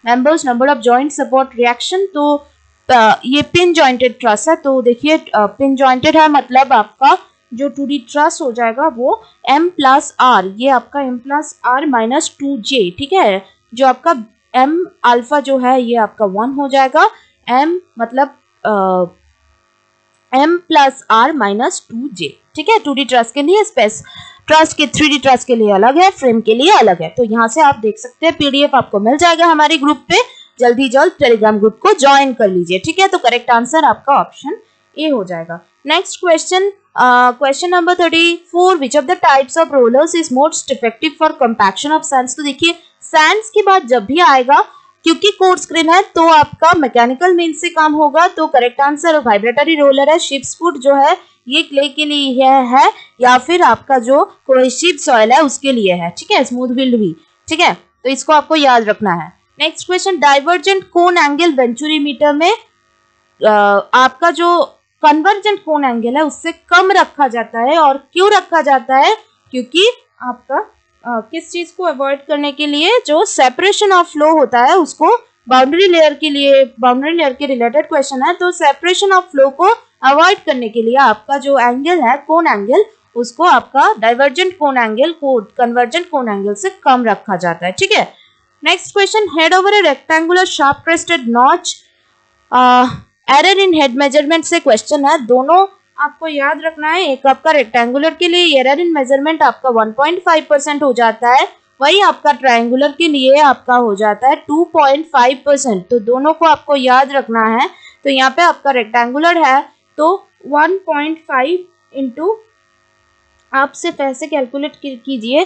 members, number of joint support reaction, तो ये पिन जॉइंटेड ट्रस है। तो देखिए पिन जॉइंटेड है, मतलब आपका जो 2D ट्रस हो जाएगा वो M+R, ये आपका M+R माइनस 2J। ठीक है, जो आपका M अल्फा जो है ये आपका 1 हो जाएगा, M मतलब M+R माइनस 2J। ठीक है, 2D ट्रस के लिए स्पेस, ट्रस के 3D ट्रस के लिए अलग है, फ्रेम के लिए अलग है। तो यहाँ से आप देख सकते हैं, PDF आपको मिल जाएगा हमारे ग्रुप पे, जल्दी जल्द टेलीग्राम ग्रुप को ज्वाइन कर लीजिए। ठीक है, तो करेक्ट आंसर आपका ऑप्शन ए हो जाएगा। Next question, question number 34, which of the types of rollers is most effective for compaction of Sands. तो देखिए सैंड्स की बात जब भी आएगा, क्योंकि कोर्स ग्रेन है तो आपका मैकेनिकल मीन्स से काम होगा, तो करेक्ट आंसर वाइब्रेटरी रोलर है। शिप्स फुट जो है ये क्ले के लिए है या फिर आपका जो कोहेसिव सॉइल है उसके लिए है। ठीक है, स्मूथ बिल्ड भी। ठीक है, तो इसको आपको याद रखना है। नेक्स्ट क्वेश्चन, डाइवर्जेंट कोन एंगल वेंचुरीमीटर में आपका जो कन्वर्जेंट कोन एंगल है उससे कम रखा जाता है, और क्यों रखा जाता है, क्योंकि आपका किस चीज को अवॉइड करने के लिए, जो सेपरेशन ऑफ फ्लो होता है उसको बाउंड्री लेयर के लिए, बाउंड्री लेयर के रिलेटेड क्वेश्चन है, तो सेपरेशन ऑफ फ्लो को अवॉइड करने के लिए आपका जो एंगल है कोन एंगल, उसको आपका डाइवर्जेंट कोन एंगल को कन्वर्जेंट कोन एंगल से कम रखा जाता है। ठीक है, next question, head over A rectangular sharp crested notch, error in head measurement से क्वेश्चन है। दोनों आपको याद रखना है, एक आपका रेक्टेंगुलर के लिए एरर इन मेजरमेंट आपका 1.5% हो जाता है, वही आपका ट्रायंगुलर के लिए आपका हो जाता है 2.5%। तो दोनों को आपको याद रखना है। तो यहाँ पे आपका रेक्टेंगुलर है तो 1.5 इंटू, आप सिर्फ ऐसे कैलकुलेट कीजिए,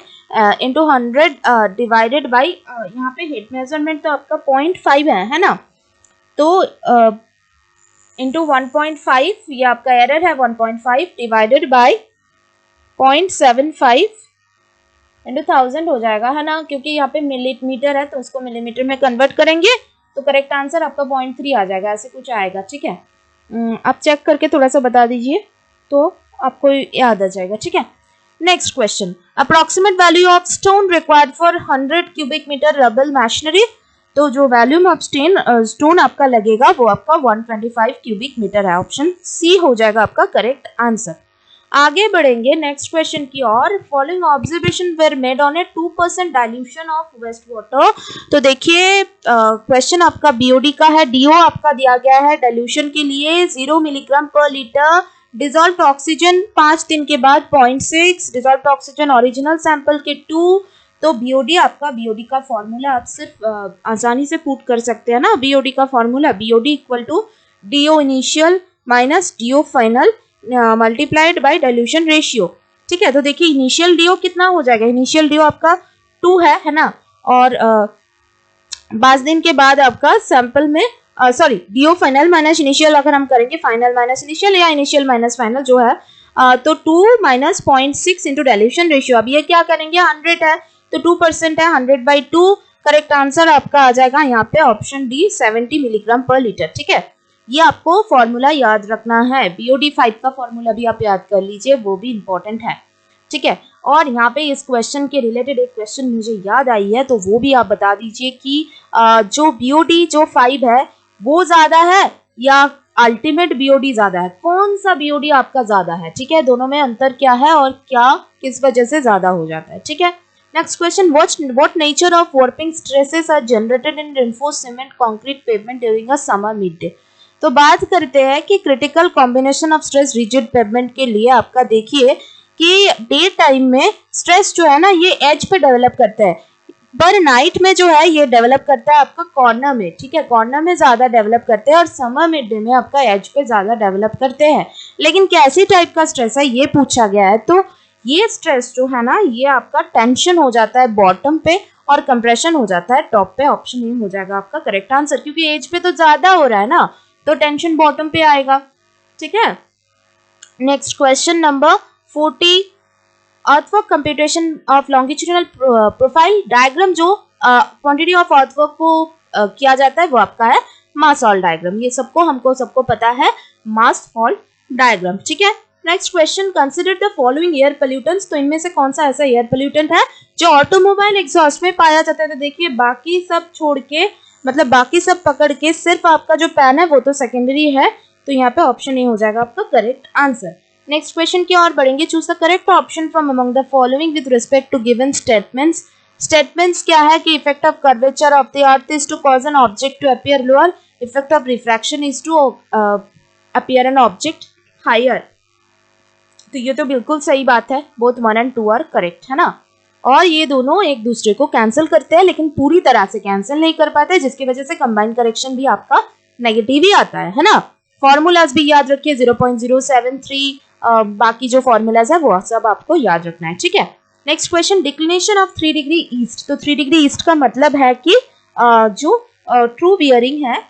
इंटू 100 डिवाइडेड बाई, यहाँ पे हेड मेजरमेंट तो आपका 0.5 है ना, तो इंटू 1.5, ये आपका एरर है 1.5 डिवाइडेड बाई 0.75 इंटू 1000 हो जाएगा, है ना, क्योंकि यहाँ पे मिलीमीटर है तो उसको मिलीमीटर में कन्वर्ट करेंगे तो करेक्ट आंसर आपका 0.3 आ जाएगा, ऐसे कुछ आएगा, ठीक है। आप चेक करके थोड़ा सा बता दीजिए तो आपको याद आ जाएगा, ठीक है। Next question, approximate value of stone required for 100 cubic metre rubble machinery. तो जो वैल्यूम ऑफ स्टोन आपका लगेगा वो आपका 125 क्यूबिक मीटर है, ऑप्शन सी हो जाएगा आपका करेक्ट आंसर। आगे बढ़ेंगे नेक्स्ट क्वेश्चन की ओर। Following observation were made on a 2% dilution of waste water. तो देखिए क्वेश्चन आपका बीओडी का है, डीओ आपका दिया गया है डाइल्यूशन के लिए 0 मिलीग्राम पर लीटर, डिजोल्व ऑक्सीजन 5 दिन के बाद 0.6, डिजोल्व ऑक्सीजन ओरिजिनल सैंपल के 2। तो बीओडी आपका, बीओडी का फॉर्मूला आप सिर्फ आसानी से पुट कर सकते हैं ना, बीओडी का formula BOD equal to DO initial minus DO final multiplied by dilution ratio, ठीक है। तो देखिए इनिशियल डीओ कितना हो जाएगा, इनिशियल डीओ आपका 2 है ना, और 5 दिन के बाद आपका सैंपल में sorry DO final minus initial अगर हम करेंगे, फाइनल माइनस इनिशियल या इनिशियल माइनस फाइनल जो है, तो 2 माइनस 0.6 इंटू डाइल्यूशन रेशियो। अब ये क्या करेंगे, 100 है तो 2% है, 100/2, करेक्ट आंसर आपका आ जाएगा यहाँ पे ऑप्शन डी 70 मिलीग्राम पर लीटर, ठीक है। ये आपको फॉर्मूला याद रखना है, बीओडी 5 का फॉर्मूला भी आप याद कर लीजिए, वो भी इंपॉर्टेंट है, ठीक है। और यहाँ पे इस क्वेश्चन के रिलेटेड एक क्वेश्चन मुझे याद आई है, तो वो भी आप बता दीजिए कि जो बीओडी जो 5 है वो ज्यादा है या अल्टीमेट बीओडी ज्यादा है, कौन सा बीओडी आपका ज्यादा है, ठीक है। दोनों में अंतर क्या है और क्या किस वजह से ज्यादा हो जाता है, ठीक है। Next question, what nature of warping stresses are generated in reinforced cement concrete pavement during a summer midday। तो बात करते हैं कि critical combination of stress rigid pavement के लिए आपका देखिए कि डे टाइम में स्ट्रेस जो है ना ये एज पे डेवलप करता है, पर नाइट में जो है ये डेवलप करता है आपका कॉर्नर में, ठीक है, कॉर्नर में ज्यादा डेवलप करते हैं और समर मिड डे में आपका एज पे ज्यादा डेवलप करते हैं। लेकिन कैसी टाइप का स्ट्रेस है ये पूछा गया है, तो ये स्ट्रेस जो है ना ये आपका टेंशन हो जाता है बॉटम पे और कंप्रेशन हो जाता है टॉप पे, ऑप्शन ए हो जाएगा आपका करेक्ट आंसर, क्योंकि एज पे तो ज्यादा हो रहा है ना, तो टेंशन बॉटम पे आएगा, ठीक है। Next question number 40, earthwork computation of longitudinal profile diagram, जो क्वांटिटी ऑफ अर्थवर्क को किया जाता है वो आपका है मास हॉल डायग्राम, ये सबको पता है मास हॉल डायग्राम, ठीक है। Next question, consider the following air pollutants. तो इनमें से कौन सा ऐसा एयर पोल्यूटेंट है जो ऑटोमोबाइल एग्जॉस्ट में पाया जाता है। तो देखिए बाकी सब छोड़ के, मतलब बाकी सब पकड़ के सिर्फ आपका जो पैन है वो तो सेकेंडरी है, तो यहाँ पे ऑप्शन ए हो जाएगा आपका करेक्ट आंसर। नेक्स्ट क्वेश्चन की ओर बढ़ेंगे, choose the correct option from among the following with respect to given statements. Statements क्या है कि effect of curvature of the earth is to cause an object to appear lower, effect of refraction is to appear an object higher. तो ये तो बिल्कुल सही बात है, बोथ 1 and 2 आर करेक्ट, है ना। और ये दोनों एक दूसरे को कैंसिल करते हैं लेकिन पूरी तरह से कैंसिल नहीं कर पाते, जिसकी वजह से कंबाइंड करेक्शन भी आपका नेगेटिव ही आता है ना। फॉर्मूलाज भी याद रखिए 0.073, बाकी जो फॉर्मूलाज है वो सब आपको याद रखना है, ठीक है। Next question, declination of 3 degree east. तो 3 डिग्री ईस्ट का मतलब है कि जो ट्रू बियरिंग है,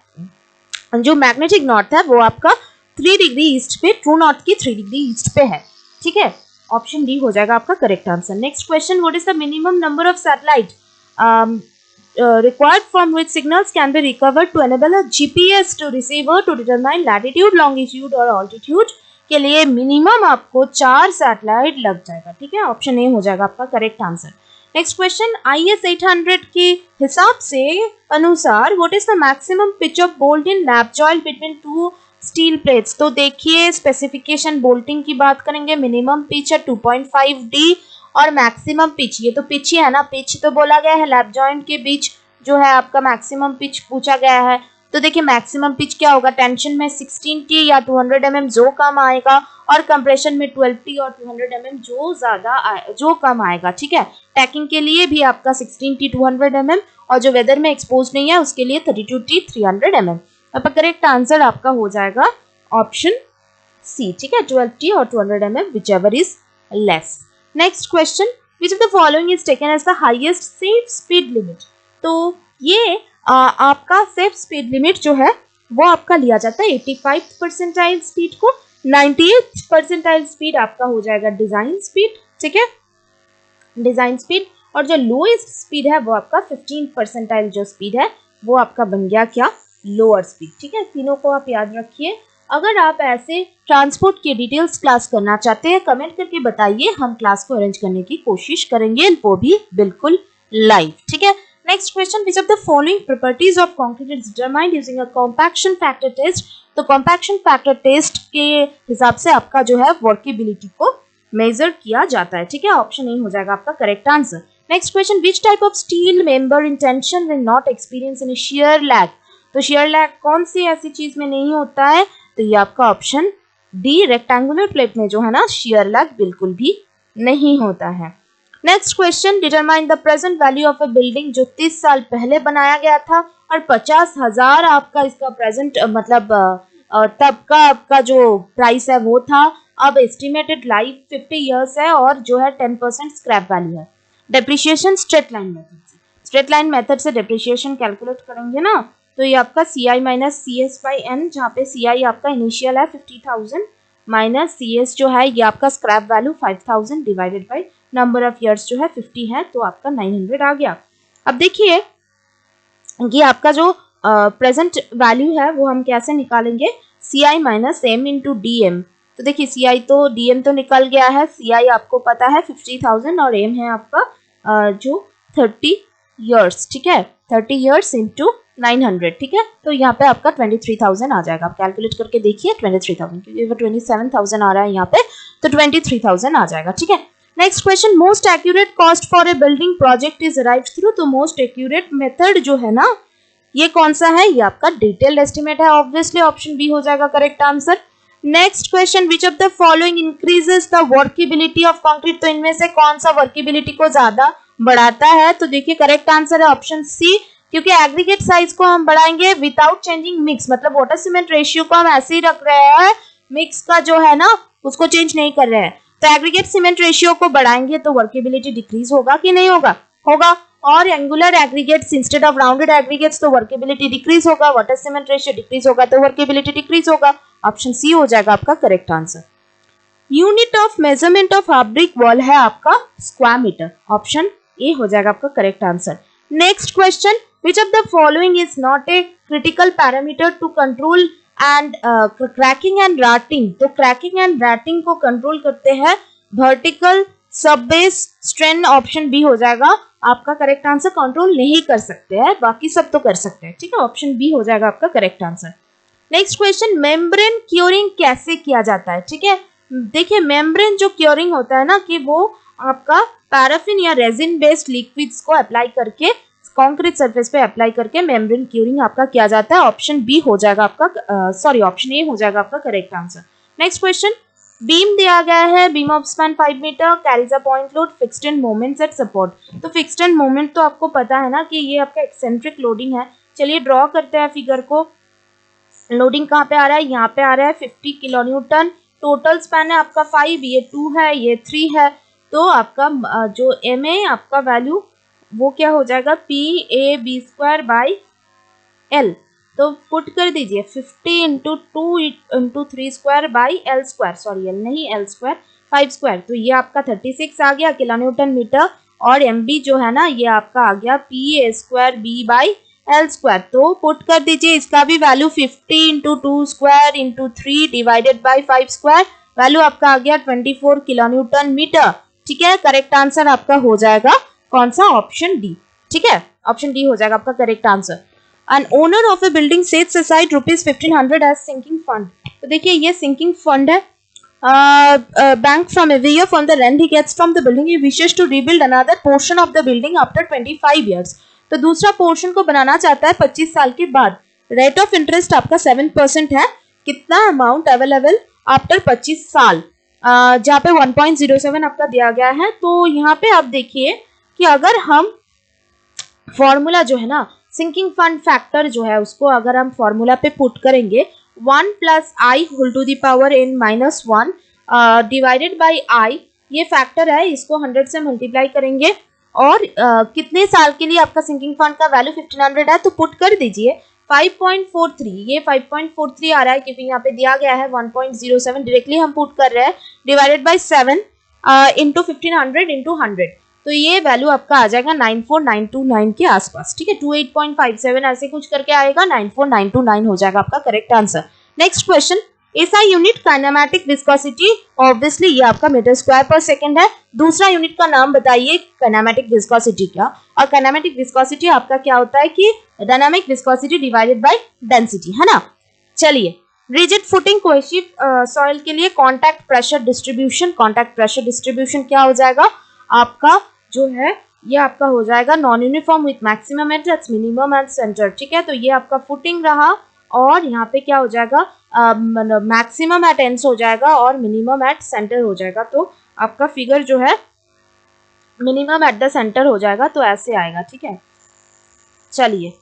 जो मैग्नेटिक नॉर्थ है वो आपका 3 डिग्री ईस्ट पे, ट्रू नॉर्थ की 3 डिग्री ईस्ट पे है, ठीक है। ऑप्शन डी हो जाएगा आपका correct answer. Next question, what is the minimum number of satellite required from which signals can be recovered to enable a GPS to receiver to determine latitude, longitude और altitude। के लिए मिनिमम आपको 4 सैटेलाइट लग जाएगा, ठीक है। ऑप्शन ए हो जाएगा आपका correct answer. Next question, IS 800 के हिसाब से अनुसार what is the maximum pitch of bolt in lap joint between 2 steel plates. तो देखिए स्पेसिफिकेशन बोल्टिंग की बात करेंगे, मिनिमम पिच है 2.5D और मैक्सिमम पिच, ये तो पिच ही है ना, पिच तो बोला गया है लैप जॉइंट के बीच जो है आपका मैक्सिमम पिच पूछा गया है। तो देखिए मैक्सिमम पिच क्या होगा, टेंशन में 16T या 200 mm जो कम आएगा और कंप्रेशन में 12T और 200 mm जो कम आएगा, ठीक है। टैकिंग के लिए भी आपका 16T 200 mm और जो वेदर में एक्सपोज नहीं है उसके लिए 32T 300 mm। अब करेक्ट आंसर आपका हो जाएगा ऑप्शन सी, ठीक है, 12T और 200 mm whichever is less। Next question, which of the following is taken as the highest safe speed limit। तो ये आपका सेफ स्पीड लिमिट जो है वो आपका लिया जाता है 85th परसेंटाइल स्पीड को, 98th परसेंटाइल स्पीड आपका हो जाएगा डिजाइन स्पीड, ठीक है, डिजाइन स्पीड। और जो लोएस्ट स्पीड है वो आपका 15th परसेंटाइल जो स्पीड है वो आपका बन गया क्या, लोअर स्पीड। ठीक है, तीनों को आप याद रखिए। अगर आप ऐसे ट्रांसपोर्ट की डिटेल्स क्लास करना चाहते हैं कमेंट करके बताइए, हम क्लास को अरेंज करने की कोशिश करेंगे, वो भी बिल्कुल लाइव। ठीक है, next question, which of the following properties of concrete is determined using a compaction factor test. तो कॉम्पैक्शन फैक्टर टेस्ट के हिसाब से आपका जो है वर्केबिलिटी को मेजर किया जाता है। ठीक है, ऑप्शन ए हो जाएगा आपका correct answer. Next question, which type of steel member in tension will not experience in shear lag. तो shear लैग कौन सी ऐसी चीज में नहीं होता है, तो ये आपका ऑप्शन डी, रेक्टेंगुलर प्लेट में जो है ना shear लैग बिल्कुल भी नहीं होता है। Next question, determine the present value of a building जो 30 साल पहले बनाया गया था और 50,000 आपका इसका प्रेजेंट मतलब तब का आपका जो प्राइस है वो था। अब एस्टिमेटेड लाइफ 50 इयर्स है और जो है 10% स्क्रैप वैल्यू है। डेप्रिसिएशन स्ट्रेट लाइन मेथड से, स्ट्रेट लाइन मेथड से डेप्रिसिएशन कैलकुलेट करेंगे ना, तो ये आपका CI minus CS by N, जहाँ पे CI आपका इनिशियल है 50,000 माइनस CS जो है ये आपका scrap value 5,000 divided by number of years जो है 50 है, तो आपका 900 आ गया। अब देखिए ये आपका जो प्रेजेंट वैल्यू है वो हम कैसे निकालेंगे, CI minus M into DM। तो देखिए CI तो DM तो निकल गया है, CI आपको पता है 50,000 और M है आपका जो 30 इयर्स। ठीक है, 30 इयर्स इंटू 900। ठीक है, तो यहाँ पे आपका 23,000 आ जाएगा। आप कैलकुलेट करके देखिए 23,000, क्योंकि वो 27,000 आ रहा है यहाँ पे, तो 23,000 आ जाएगा। ठीक है, next question, most accurate cost for a building project is arrived through. तो मोस्ट एक्यूरेट मेथड जो है ना ये कौन सा है, ये आपका डिटेल्ड एस्टिमेट है, ऑब्वियसली ऑप्शन बी हो जाएगा correct answer. Next question, which of the following increases the workability of concrete. तो इनमें से कौन सा वर्केबिलिटी को ज्यादा बढ़ाता है, तो देखिए करेक्ट आंसर है ऑप्शन सी, क्योंकि एग्रीगेट साइज को हम बढ़ाएंगे विदाउट चेंजिंग मिक्स, मतलब वाटर सीमेंट रेशियो को हम ऐसे ही रख रहे हैं, मिक्स का जो है ना उसको चेंज नहीं कर रहे हैं। तो एग्रीगेट सीमेंट रेशियो को बढ़ाएंगे तो वर्केबिलिटी डिक्रीज होगा कि नहीं होगा, होगा। और angular aggregates instead of rounded aggregates तो वर्केबिलिटी डिक्रीज होगा, वाटर सीमेंट रेशियो डिक्रीज होगा तो वर्केबिलिटी डिक्रीज होगा। ऑप्शन सी हो जाएगा आपका correct answer. Unit of measurement of half brick wall है आपका स्क्वायर मीटर, ऑप्शन ए हो जाएगा आपका correct answer. Next question, which of the following is not a critical parameter to control and cracking and rating. तो क्रैकिंग एंड रैटिंग को कंट्रोल करते हैं वर्टिकल सब बेस स्ट्रेन, ऑप्शन बी हो जाएगा आपका करेक्ट आंसर। कंट्रोल नहीं कर सकते हैं, बाकी सब तो कर सकते हैं। ठीक है, ऑप्शन बी हो जाएगा आपका correct answer. Next question, membrane curing कैसे किया जाता है। ठीक है, देखिए मेम्ब्रेन जो क्योरिंग होता है ना कि वो आपका पैराफिन या रेजिन बेस्ड लिक्विड्स को अप्लाई करके कंक्रीट सरफेस पे अप्लाई करके मेम्ब्रेन क्योरिंग आपका किया जाता है। ऑप्शन बी हो जाएगा आपका सॉरी ऑप्शन ए हो जाएगा आपका correct answer. Next question, beam दिया गया है, beam of span 5 metre, carries a point load, fixed end moments at support. तो फिक्स्ड एंड मोमेंट तो आपको पता है ना कि ये आपका एक्सेंट्रिक लोडिंग है। चलिए ड्रॉ करते हैं फिगर को। लोडिंग कहाँ पे आ रहा है, यहाँ पे आ रहा है 50 किलो न्यूटन। टोटल स्पैन है आपका 5, ये 2 है, ये 3 है। तो आपका जो एम ए आपका वैल्यू वो क्या हो जाएगा, PAB स्क्वायर बाई L। तो पुट कर दीजिए 50 into 2 into 3 square by L square, sorry L नहीं L स्क्वायर 5 स्क्वायर, तो ये आपका 36 आ गया किलो न्यूटन मीटर। और MB जो है ना ये आपका आ गया PA square B by L square. तो पुट कर दीजिए इसका भी value 50 into 2 square into 3 divided by 5 square, value आपका आ गया 24 किलो न्यूटन मीटर। ठीक है, करेक्ट आंसर आपका हो जाएगा कौन सा, ऑप्शन डी। ठीक है, ऑप्शन डी हो जाएगा आपका correct answer. An owner of a building sets aside ₹1,500 as sinking fund। तो देखिए ये sinking fund है, bank from every year from the rent he gets from the building he wishes to rebuild another portion of the building after 25 years। तो दूसरा पोर्शन को बनाना चाहता है 25 साल के बाद। रेट ऑफ इंटरेस्ट आपका 7% है। कितना अमाउंट अवेलेबल आफ्टर 25 साल, जहाँ पे 1.07 आपका दिया गया है। तो यहाँ पे आप देखिए कि अगर हम फॉर्मूला जो है ना सिंकिंग फंड फैक्टर जो है उसको अगर हम फॉर्मूला पे पुट करेंगे 1 plus i whole to the power n minus 1 divided by i, ये फैक्टर है, इसको 100 से मल्टीप्लाई करेंगे और कितने साल के लिए आपका सिंकिंग फंड का वैल्यू 1500 है, तो पुट कर दीजिए 5.43, ये 5.43 आ रहा है क्योंकि यहाँ पे दिया गया है 1.07, डायरेक्टली हम पुट कर रहे हैं डिवाइडेड बाई 7 इंटू 1500 इंटू 100, तो ये वैल्यू आपका आ जाएगा 94929 के आसपास, ठीक है। 28.57 ऐसे कुछ करके आएगा, 94929 हो जाएगा आपका correct answer. Next question, SI unit kinematic viscosity, obviously ये आपका मीटर स्क्वायर पर सेकंड है। दूसरा यूनिट का नाम बताइए काइनेमैटिक विस्कोसिटी का। और काइनेमैटिक विस्कोसिटी आपका क्या होता है कि dynamic viscosity divided by density, है ना। चलिए, रिजिड फुटिंग कोहेसिव सॉइल के लिए contact pressure distribution, contact pressure distribution क्या हो जाएगा आपका जो है, ये आपका हो जाएगा non uniform with maximum at minimum at centre, ठीक है। तो ये आपका फुटिंग रहा और यहाँ पे क्या हो जाएगा मैक्सिमम एट एंड्स हो जाएगा और मिनिमम एट सेंटर हो जाएगा। तो आपका फिगर जो है मिनिमम एट द सेंटर हो जाएगा, तो ऐसे आएगा, ठीक है। चलिए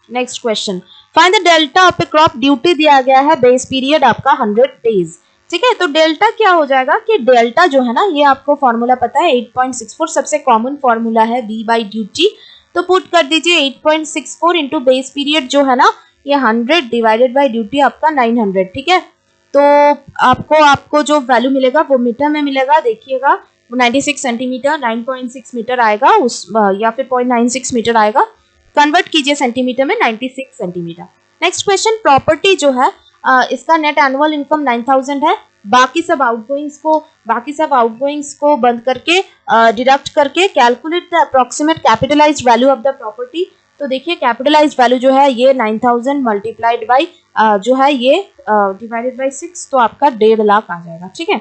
next question, find the delta of A crop, duty दिया गया है, बेस पीरियड आपका 100 डेज, ठीक है। तो डेल्टा क्या हो जाएगा कि डेल्टा जो है ना, ये आपको फॉर्मूला पता है 8.64 सबसे कॉमन फॉर्मूला है V बाई ड्यूटी। तो पुट कर दीजिए 8.64 इंटू बेस पीरियड जो है ना ये 100 डिवाइडेड बाई ड्यूटी आपका 900, ठीक है। तो आपको जो वैल्यू मिलेगा वो मीटर में मिलेगा, देखिएगा 96 सेंटीमीटर, 9.6 मीटर आएगा उस या फिर 0.96 मीटर आएगा, कन्वर्ट कीजिए सेंटीमीटर में 96 सेंटीमीटर। नेक्स्ट क्वेश्चन, प्रॉपर्टी जो है इसका नेट एनुअल इनकम 9000 है, बाकी सब आउटगोइंग्स को बंद करके डिडक्ट करके calculate the approximate capitalised value of the property. तो देखिए कैपिटलाइज्ड वैल्यू जो है ये 9000 मल्टीप्लाइड बाई जो है ये डिवाइडेड बाई 6, तो आपका 1.5 लाख आ जाएगा, ठीक है।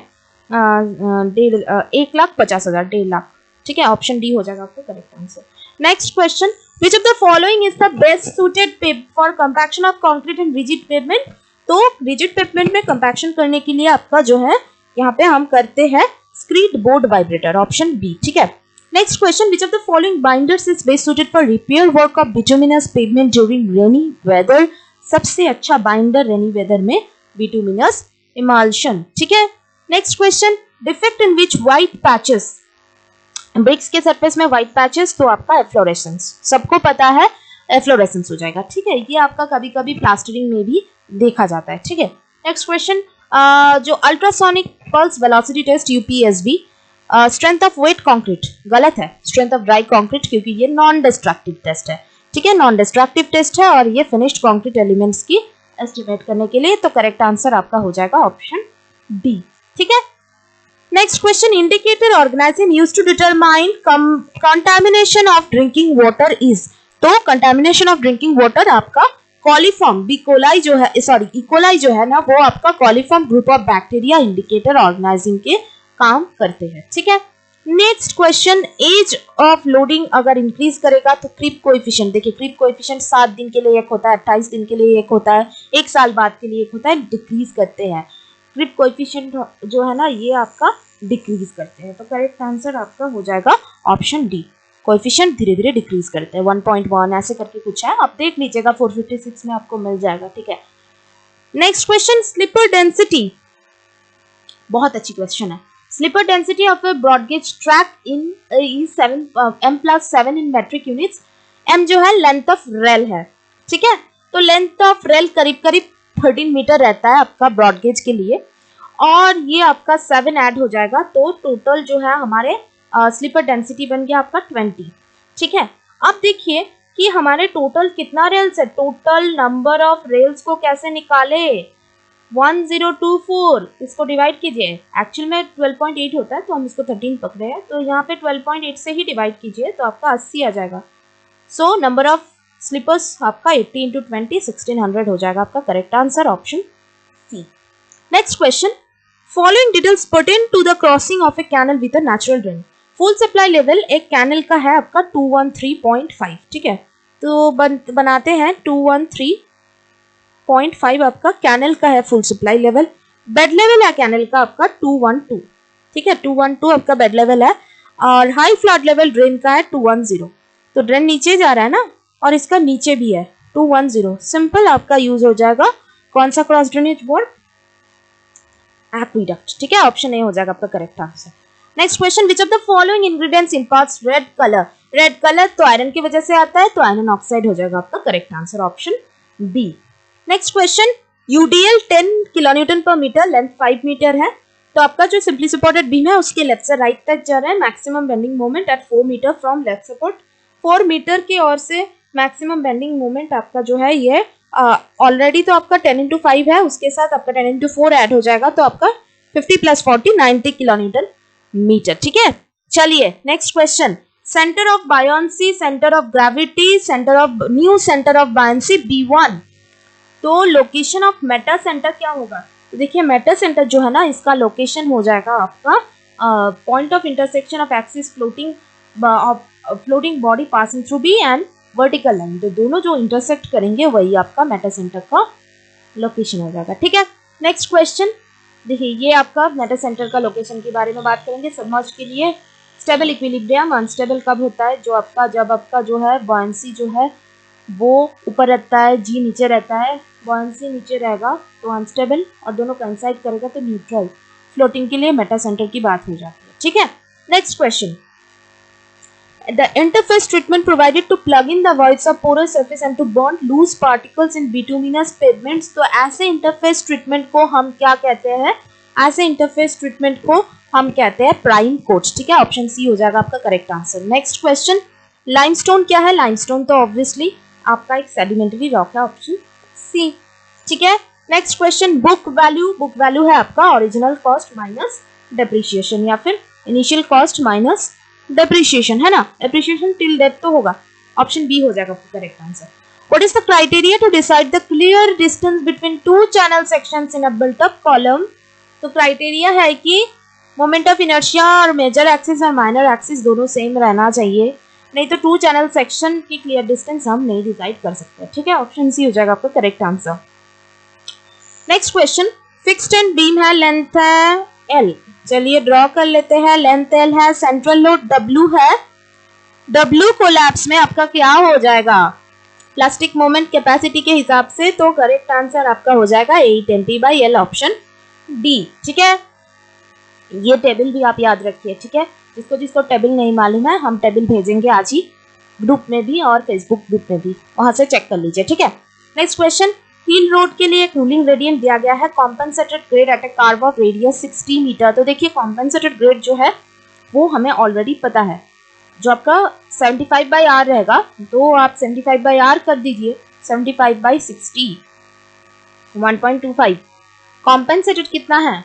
1,50,000, 1.5 लाख, ठीक है। ऑप्शन डी हो जाएगा आपका correct answer. Next question, which of the following is the best suited for compaction of concrete and rigid pavement. तो रिजिड पेवमेंट में कंपैक्शन करने के लिए आपका जो है यहाँ पे हम करते हैं screed board vibrator, option B, ठीक है। Next question, which of the following binders is best suited for repair work of bituminous pavement during rainy weather. सबसे अच्छा बाइंडर रेनी वेदर में बिटुमिनस इमल्शन, ठीक है। Next question, defect in which white patches, bricks के सरफेस में व्हाइट पैचेस, तो आपका एफ्लोरेसेंस, सबको पता है एफ्लोरेसेंस हो जाएगा, ठीक है। ये आपका कभी कभी प्लास्टरिंग में भी देखा जाता है, ठीक है। नेक्स्ट क्वेश्चन, जो ultrasonic pulse velocity test UPSB, strength of wet concrete, गलत है, स्ट्रेंथ ऑफ ड्राई कंक्रीट, क्योंकि ये नॉन डिस्ट्रक्टिव टेस्ट है, ठीक है, नॉन डिस्ट्रक्टिव टेस्ट है और ये फिनिश्ड कंक्रीट एलिमेंट्स की एस्टिमेट करने के लिए, तो करेक्ट आंसर आपका हो जाएगा ऑप्शन डी, ठीक है। Next question, indicator organism used to determine contamination of drinking water is. तो कंटामिनेशन ऑफ ड्रिंकिंग वाटर आपका कॉलीफॉर्म इकोलाई जो है ना, वो आपका coliform group of bacteria indicator organism के काम करते हैं, ठीक है। Next question, age of loading अगर इंक्रीज करेगा तो क्रीप कोएफिशिएंट, देखिए क्रीप कोएफिशिएंट 7 दिन के लिए एक होता है, 28 दिन के लिए एक होता है, 1 साल बाद के लिए एक होता है, डिक्रीज करते हैं। क्रीप कोएफिशिएंट जो है ना ये आपका डिक्रीज करते हैं, तो करेक्ट आंसर आपका हो जाएगा ऑप्शन डी, कोएफिशिएंट धीरे धीरे डिक्रीज करते हैं, 1.1 ऐसे करके कुछ है, आप देख लीजिएगा 456 में आपको मिल जाएगा, ठीक है। नेक्स्ट क्वेश्चन, स्लिपर डेंसिटी, बहुत अच्छी क्वेश्चन है। Sleeper density of a broad gauge track in is m+7 in metric units. m जो है लेंथ ऑफ रेल है, ठीक है। तो लेंथ ऑफ रेल करीब करीब 13 मीटर रहता है आपका ब्रॉड गेज के लिए, और ये आपका 7 ऐड हो जाएगा, तो टोटल जो है हमारे स्लीपर डेंसिटी बन गया आपका 20, ठीक है। अब देखिए कि हमारे टोटल कितना रेल्स है, टोटल नंबर ऑफ रेल्स को कैसे निकाले, 1024, इसको डिवाइड कीजिए, एक्चुअल में 12.8 होता है तो हम इसको 13 पकड़े हैं, तो यहाँ पे 12.8 से ही डिवाइड कीजिए तो आपका 80 आ जाएगा। सो नंबर ऑफ स्लीपर्स आपका 80 × 20 1600 हो जाएगा आपका correct answer option C. Next question, following details pertain to the crossing of a canal with a natural drain. Full supply level एक कैनल का है आपका 213.5, ठीक है। तो बनाते हैं 213.5 आपका कैनल का है full supply level. Bed level है कैनल का आपका 212, ठीक है, 212 आपका बेड लेवल है, और हाई फ्लड लेवल ड्रेन का है 210। तो ड्रेन नीचे जा रहा है ना, और इसका नीचे भी है 210, सिंपल आपका यूज हो जाएगा कौन सा क्रॉस ड्रेनेज बोर्ड, एक्विडक्ट, ठीक है, ऑप्शन ए हो जाएगा आपका correct answer. Next question, which of the following ingredients imparts red colour. Red colour तो आयरन की वजह से आता है, तो आयरन ऑक्साइड हो जाएगा आपका correct answer option B. Next question, UDL 10 kilonewton per metre, length 5 metre है, तो आपका जो सिंपली सपोर्टेड बीम है उसके लेफ्ट से राइट तक जा रहा है। Maximum bending moment at 4 metre from left support, 4 metre की ओर से मैक्सिमम बेंडिंग मोमेंट आपका जो है ये ऑलरेडी तो आपका 10x5 है, उसके साथ आपका 10x4 ऐड हो जाएगा, तो आपका 50 + 40 90 किलोन्यूटन मीटर। ठीक है, चलिए next question. Centre of buoyancy, centre of gravity, centre of new centre of buoyancy B1, तो लोकेशन ऑफ मेटा सेंटर क्या होगा? तो देखिए मेटा सेंटर जो है ना, इसका लोकेशन हो जाएगा आपका point of intersection of axis floating body passing through B and vertical line, तो दोनों जो इंटरसेक्ट करेंगे वही आपका मेटा सेंटर का लोकेशन हो जाएगा। ठीक है, नेक्स्ट क्वेश्चन देखिए, ये आपका मेटा सेंटर का लोकेशन के बारे में बात करेंगे। सबमर्ज के लिए स्टेबल इक्विलिब्रियम अनस्टेबल कब होता है? जब आपका जो है बॉयंसी जो है वो ऊपर रहता है, जी नीचे रहता है, बॉयंसी नीचे रहेगा तो अनस्टेबल, और दोनों कोइंसाइड करेगा तो न्यूट्रल। फ्लोटिंग के लिए मेटा सेंटर की बात हो जाती है। ठीक है, next question. The interface treatment provided to plug in the voids of porous surface and to bond loose particles in bituminous pavements, तो ऐसे इंटरफेस ट्रीटमेंट को हम क्या कहते हैं? ऐसे इंटरफेस ट्रीटमेंट को हम कहते हैं प्राइम कोट्स। ठीक है, ऑप्शन सी हो जाएगा आपका correct answer. Next question, limestone क्या है? लाइमस्टोन तो ऑब्वियसली आपका एक सेडिमेंटरी रॉक है, ऑप्शन सी। ठीक है, नेक्स्ट क्वेश्चन, बुक वैल्यू है आपका ओरिजिनल कॉस्ट माइनस डेप्रिसिएशन, या फिर इनिशियल कॉस्ट माइनस डेप्रिसिएशन, है ना, एप्रिसिएशन टिल डेट तो होगा, ऑप्शन बी हो जाएगा correct answer. What is the criteria to decide the clear distance between two channel sections in a built up column? तो क्राइटेरिया है कि मोमेंट ऑफ इनर्शिया और मेजर एक्सिस और माइनर एक्सिस दोनों सेम रहना चाहिए, नहीं तो टू चैनल सेक्शन की क्लियर डिस्टेंस हम नहीं डिसाइड कर सकते। ठीक है, ऑप्शन सी हो जाएगा आपका correct answer. Next question, fixed and beam है, लेंथ है एल, चलिए ड्रॉ कर लेते हैं। लेंथ एल है, सेंट्रल लोड डब्ल्यू है, डब्ल्यू कोलैप्स में आपका क्या हो जाएगा? प्लास्टिक मोमेंट कैपेसिटी के हिसाब से, तो करेक्ट आंसर आपका हो जाएगा 8 MP/L, ऑप्शन डी। ठीक है, ये टेबल भी आप याद रखिए। ठीक है, जिसको टेबल नहीं मालूम है, हम टेबल भेजेंगे आज ही ग्रुप में भी और फेसबुक ग्रुप में भी, वहां से चेक कर लीजिए। ठीक है, नेक्स्ट क्वेश्चन, हील रोड के लिए एक रूलिंग ग्रेडियंट दिया गया है, compensated grade at a curve of radius 60 metre. तो देखिए कॉम्पेंसेटेड ग्रेड जो है वो हमें ऑलरेडी पता है, जो आपका 75/R रहेगा, तो आप 75/R कर दीजिए, 75/60 1.25। कॉम्पेंसेटेड कितना है?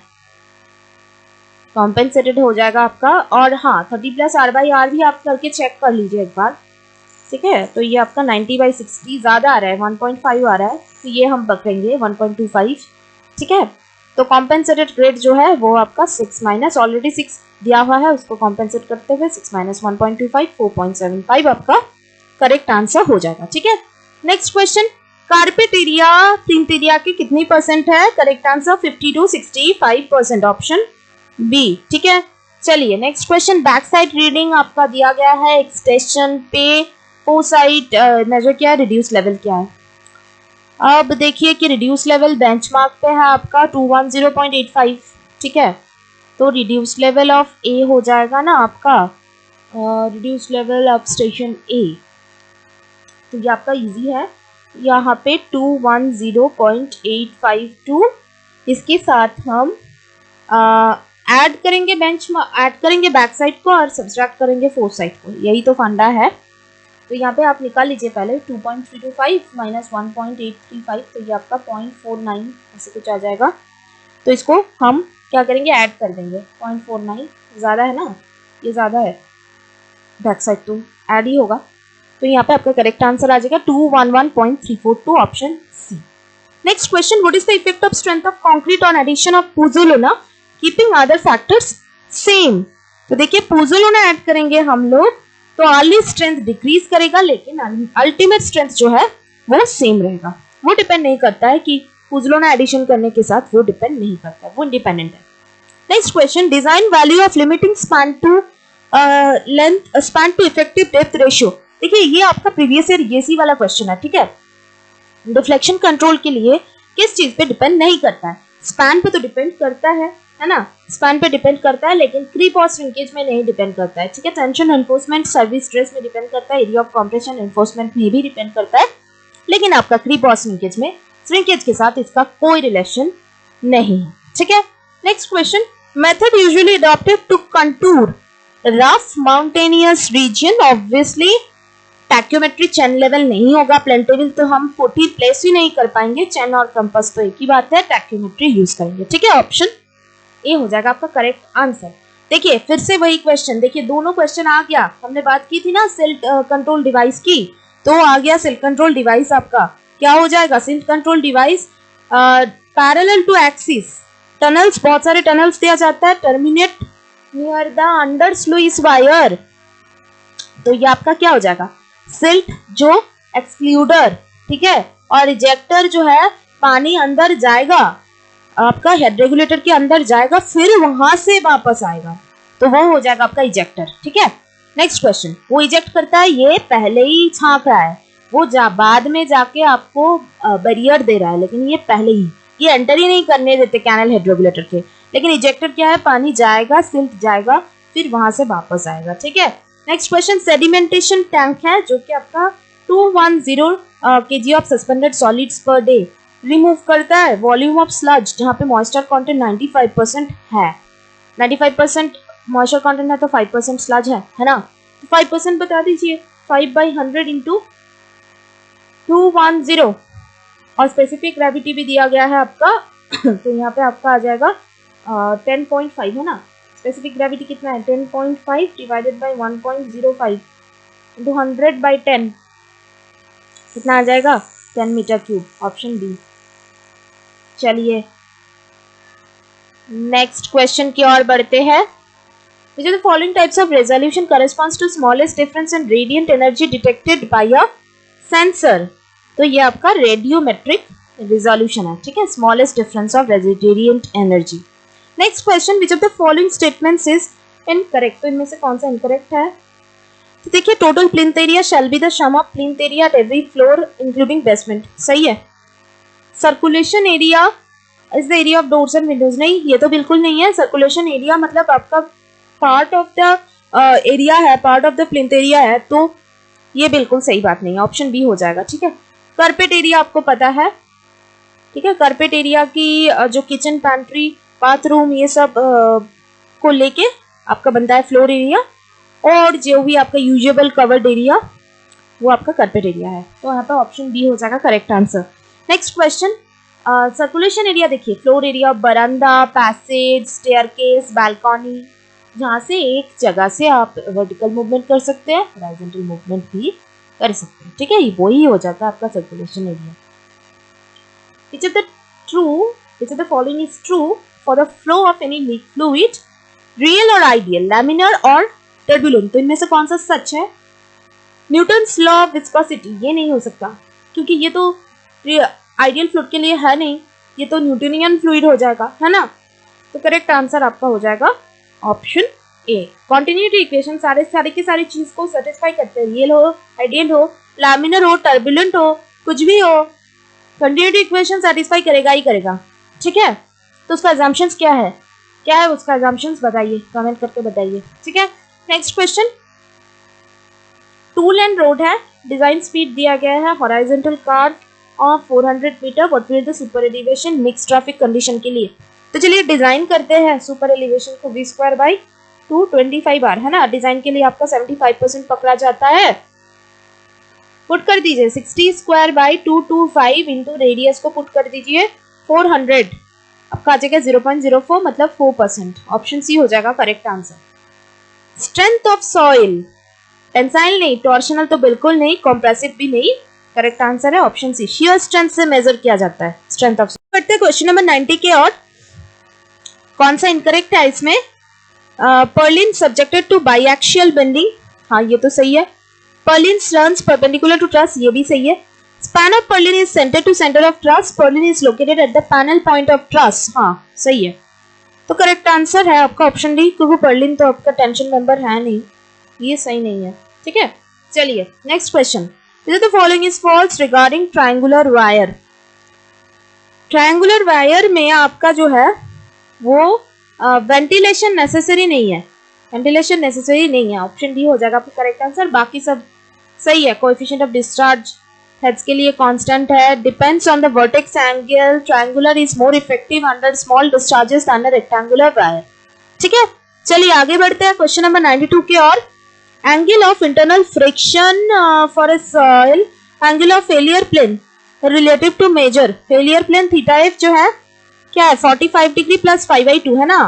कॉम्पेंसेटेड हो जाएगा आपका, और हाँ 30 + R/R भी आप करके चेक कर लीजिए एक बार। ठीक है, तो ये आपका 90/60 ज़्यादा आ रहा है, 1.5 आ रहा है, तो ये हम पकड़ेंगे 1.25। ठीक है, तो कॉम्पेंसेटेड ग्रेड जो है वो आपका 6 माइनस ऑलरेडी 6 दिया हुआ है, उसको कॉम्पेंसेट करते हुए 6 - 1.25 4.75 आपका करेक्ट आंसर हो जाएगा। ठीक है, next question, carpet area plinth area के कितनी % है? Correct answer 50 to 65%, option B. ठीक है, चलिए next question, back sight reading आपका दिया गया है, एक्सटेंशन पे साइड मेजर क्या है, रिड्यूस लेवल क्या है? अब देखिए कि रिड्यूस लेवल बेंचमार्क पे है आपका 210.85। ठीक है, तो रिड्यूस लेवल ऑफ ए हो जाएगा ना आपका, रिड्यूस लेवल ऑफ स्टेशन ए, तो ये आपका इजी है, यहाँ पे 210.852, इसके साथ हम ऐड करेंगे ऐड करेंगे बैक साइड को और सब्सट्रैक्ट करेंगे फोर्थ साइड को, यही तो फंडा है। तो यहाँ पे आप निकाल लीजिए पहले 2.325 - 1.835, तो ये आपका 0.49 ऐसे कुछ आ जाएगा। तो इसको हम क्या करेंगे, ऐड कर देंगे, 0.49 ज़्यादा है ना, ये ज़्यादा है, बैक साइड तो ऐड ही होगा, तो यहाँ पे आपका करेक्ट आंसर आ जाएगा 211.342, option C. Next question, what is the effect of strength of concrete on addition of pozzolana keeping other factors same? तो देखिए पोज़ोलाना ऐड करेंगे हम लोग तो अर्ली स्ट्रेंथ डिक्रीज करेगा, लेकिन अल्टीमेट स्ट्रेंथ जो है वो सेम रहेगा। वो डिपेंड नहीं करता है कि पोज़ोलाना एडिशन करने के साथ, वो डिपेंड नहीं करता है, वो इंडिपेंडेंट है। Next question, design value of limiting span to length span to effective depth ratio. देखिए ये आपका प्रीवियस ईयर येसी वाला क्वेश्चन है। ठीक है, डिफ्लेक्शन कंट्रोल के लिए किस चीज पे डिपेंड नहीं करता है, स्पैन पे तो डिपेंड करता है ना, स्पैन पे डिपेंड करता है, लेकिन क्रीप और श्रिंकेज में नहीं डिपेंड करता है। ठीक है, टेंशन एनफोर्समेंट सर्विस स्ट्रेस में डिपेंड करता है, एरिया ऑफ कंप्रेशन एनफोर्समेंट में भी डिपेंड करता है, लेकिन आपका क्रीप और श्रिंकेज में श्रिंकेज के साथ इसका कोई रिलेशन नहीं है। ठीक है, next question, Method usually adopted to contour rough mountainous region. Obviously tacheometry chain level नहीं होगा, प्लेंटेबल तो हम 40 प्लेस ही नहीं कर पाएंगे, चैन और कंपास तो एक ही बात है, टैक्योमेट्री यूज करेंगे। ठीक है, ऑप्शन ए हो जाएगा आपका करेक्ट आंसर। देखिए फिर से वही क्वेश्चन, देखिए दोनों क्वेश्चन आ गया, हमने बात की थी ना सिल्ट कंट्रोल डिवाइस की, तो आ गया सिल्ट कंट्रोल डिवाइस आपका क्या हो जाएगा, silt control device parallel to axis, tunnels, बहुत सारे टनल्स दिया जाता है, terminate near the under sluice weir, तो ये आपका क्या हो जाएगा, सिल्ट जो एक्सक्लूडर, ठीक है, और इजेक्टर जो है पानी अंदर जाएगा आपका हेड रेगुलेटर के अंदर जाएगा, फिर वहां से वापस आएगा, तो वो हो जाएगा आपका इजेक्टर। ठीक है, नेक्स्ट क्वेश्चन, वो इजेक्ट करता है, ये पहले ही छांक रहा है, वो बाद में जाके आपको बैरियर दे रहा है, लेकिन ये पहले ही, ये एंटर ही नहीं करने देते कैनल हेड रेगुलेटर के, लेकिन इजेक्टर क्या है, पानी जाएगा, सिल्ट जाएगा, फिर वहां से वापस आएगा। ठीक है, नेक्स्ट क्वेश्चन, सेडिमेंटेशन टैंक है जो कि आपका 210 kg of suspended solids per day remove करता है, वॉल्यूम ऑफ स्लज जहाँ पे मॉइस्चर कंटेंट 95% है, 95% मॉइस्चर कंटेंट है तो 5% स्लज है ना, तो 5% बता दीजिए, 5/100 इंटू 210, और स्पेसिफिक ग्रेविटी भी दिया गया है आपका तो यहाँ पे आपका आ जाएगा 10.5 है ना, स्पेसिफिक ग्रेविटी कितना है 10.5 डिवाइडेड बाई 1.05 इंटू 100/10 कितना आ जाएगा 10 मीटर क्यूब, ऑप्शन बी। चलिए नेक्स्ट क्वेश्चन की ओर बढ़ते हैं। Which of the following types of resolution corresponds to smallest difference in radiant energy detected by a sensor? तो ये आपका रेडियोमेट्रिक रिजोल्यूशन है। ठीक है, smallest difference of radiant energy. Next question, which of the following statements is incorrect? तो इनमें से कौन सा इनकरेक्ट है? तो देखिए, total plinth area shall be the sum of plinth area at every floor including basement, सही है। Circulation area is the area of doors and windows, नहीं ये तो बिल्कुल नहीं है। सर्कुलेशन एरिया मतलब आपका पार्ट ऑफ द एरिया है, part of the plinth area है, तो ये बिल्कुल सही बात नहीं है, ऑप्शन बी हो जाएगा। ठीक है, कारपेट एरिया आपको पता है, ठीक है, कारपेट एरिया की जो किचन पैंट्री बाथरूम ये सब को लेके आपका बनता है फ्लोर एरिया, और जो भी आपका यूजेबल कवर्ड एरिया वो आपका कारपेट एरिया है, तो यहाँ पे ऑप्शन बी हो जाएगा correct answer. Next question, circulation area देखिए, फ्लोर एरिया, बरामदा, पैसेज, स्टेयरकेस, बालकनी, जहाँ से एक जगह से आप वर्टिकल मूवमेंट कर सकते हैं, हॉरिजॉन्टल मूवमेंट भी कर सकते हैं। ठीक है, वही हो जाता है आपका circulation area. Which of the following is true for the flow of any fluid, real और ideal, laminar और turbulent? तो इनमें से कौन सा सच है? न्यूटन्स लॉ ऑफ विस्कोसिटी, ये नहीं हो सकता क्योंकि ये तो आइडियल फ्लूइड के लिए है नहीं, ये तो न्यूटोनियन फ्लूइड हो जाएगा, है ना। तो करेक्ट आंसर आपका हो जाएगा ऑप्शन ए। कॉन्टिन्यूटी इक्वेशन सारे की सारी चीज को सेटिस्फाई करते हैं, रियल हो, आइडियल हो, लैमिनर हो, टर्बुलेंट हो, कुछ भी हो, कंटिन्यूटी इक्वेशन सेटिस्फाई करेगा ही करेगा। ठीक है, तो उसका अजम्पशंस क्या है उसका अजम्पशंस बताइए, कमेंट करके बताइए। ठीक है, next question, tool and road है, डिजाइन स्पीड दिया गया है, horizontal curve of 400 metre, what will the super elevation mix traffic condition के लिए? तो चलिए डिजाइन करते हैं सुपर एलिवेशन को, v²/2 25 बार, है ना। डिजाइन के लिए आपका 75% पकड़ा जाता है, पुट कर दीजिए 60²/225 इंटू रेडियस को पुट कर दीजिए 400, आपका आ जाएगा 0.04 मतलब 4%, ऑप्शन सी हो जाएगा correct answer. Strength of soil, tensile नहीं, टॉर्शनल तो बिल्कुल नहीं, कॉम्प्रेसिव भी नहीं, करेक्ट आंसर है ऑप्शन सी। शियर स्ट्रेंथ से मेजर किया जाता है स्ट्रेंथ ऑफ सॉइल। करते हैं क्वेश्चन नंबर 90 के, और कौन सा इनकरेक्ट है इसमें? Purlin subjected to biaxial bending, हाँ ये तो सही है। Purlin runs perpendicular to truss, ये भी सही है। Span of purlin is centre to centre of truss, purlin is located at the panel point of truss, हाँ सही है। तो करेक्ट आंसर है आपका ऑप्शन डी, क्योंकि पर्लिन तो आपका टेंशन मेंबर है नहीं, ये सही नहीं है। ठीक है, चलिए next question, the following is false regarding triangular weir. Triangular weir में आपका जो है वो वेंटिलेशन नेसेसरी नहीं है, वेंटिलेशन नेसेसरी नहीं है, ऑप्शन डी हो जाएगा आपका करेक्ट आंसर। बाकी सब सही है। कोएफिशिएंट ऑफ डिस्चार्ज हेड्स के लिए कांस्टेंट है, depends on the vertex angle, triangular is more effective under small discharges than a rectangular weir, ठीक है, चलिए आगे बढ़ते हैं क्वेश्चन नंबर 92 की ओर। Angle of internal friction for a soil, angle of failure plane relative to major failure plane theta F जो है क्या है 45 डिग्री प्लस 5/2 है ना,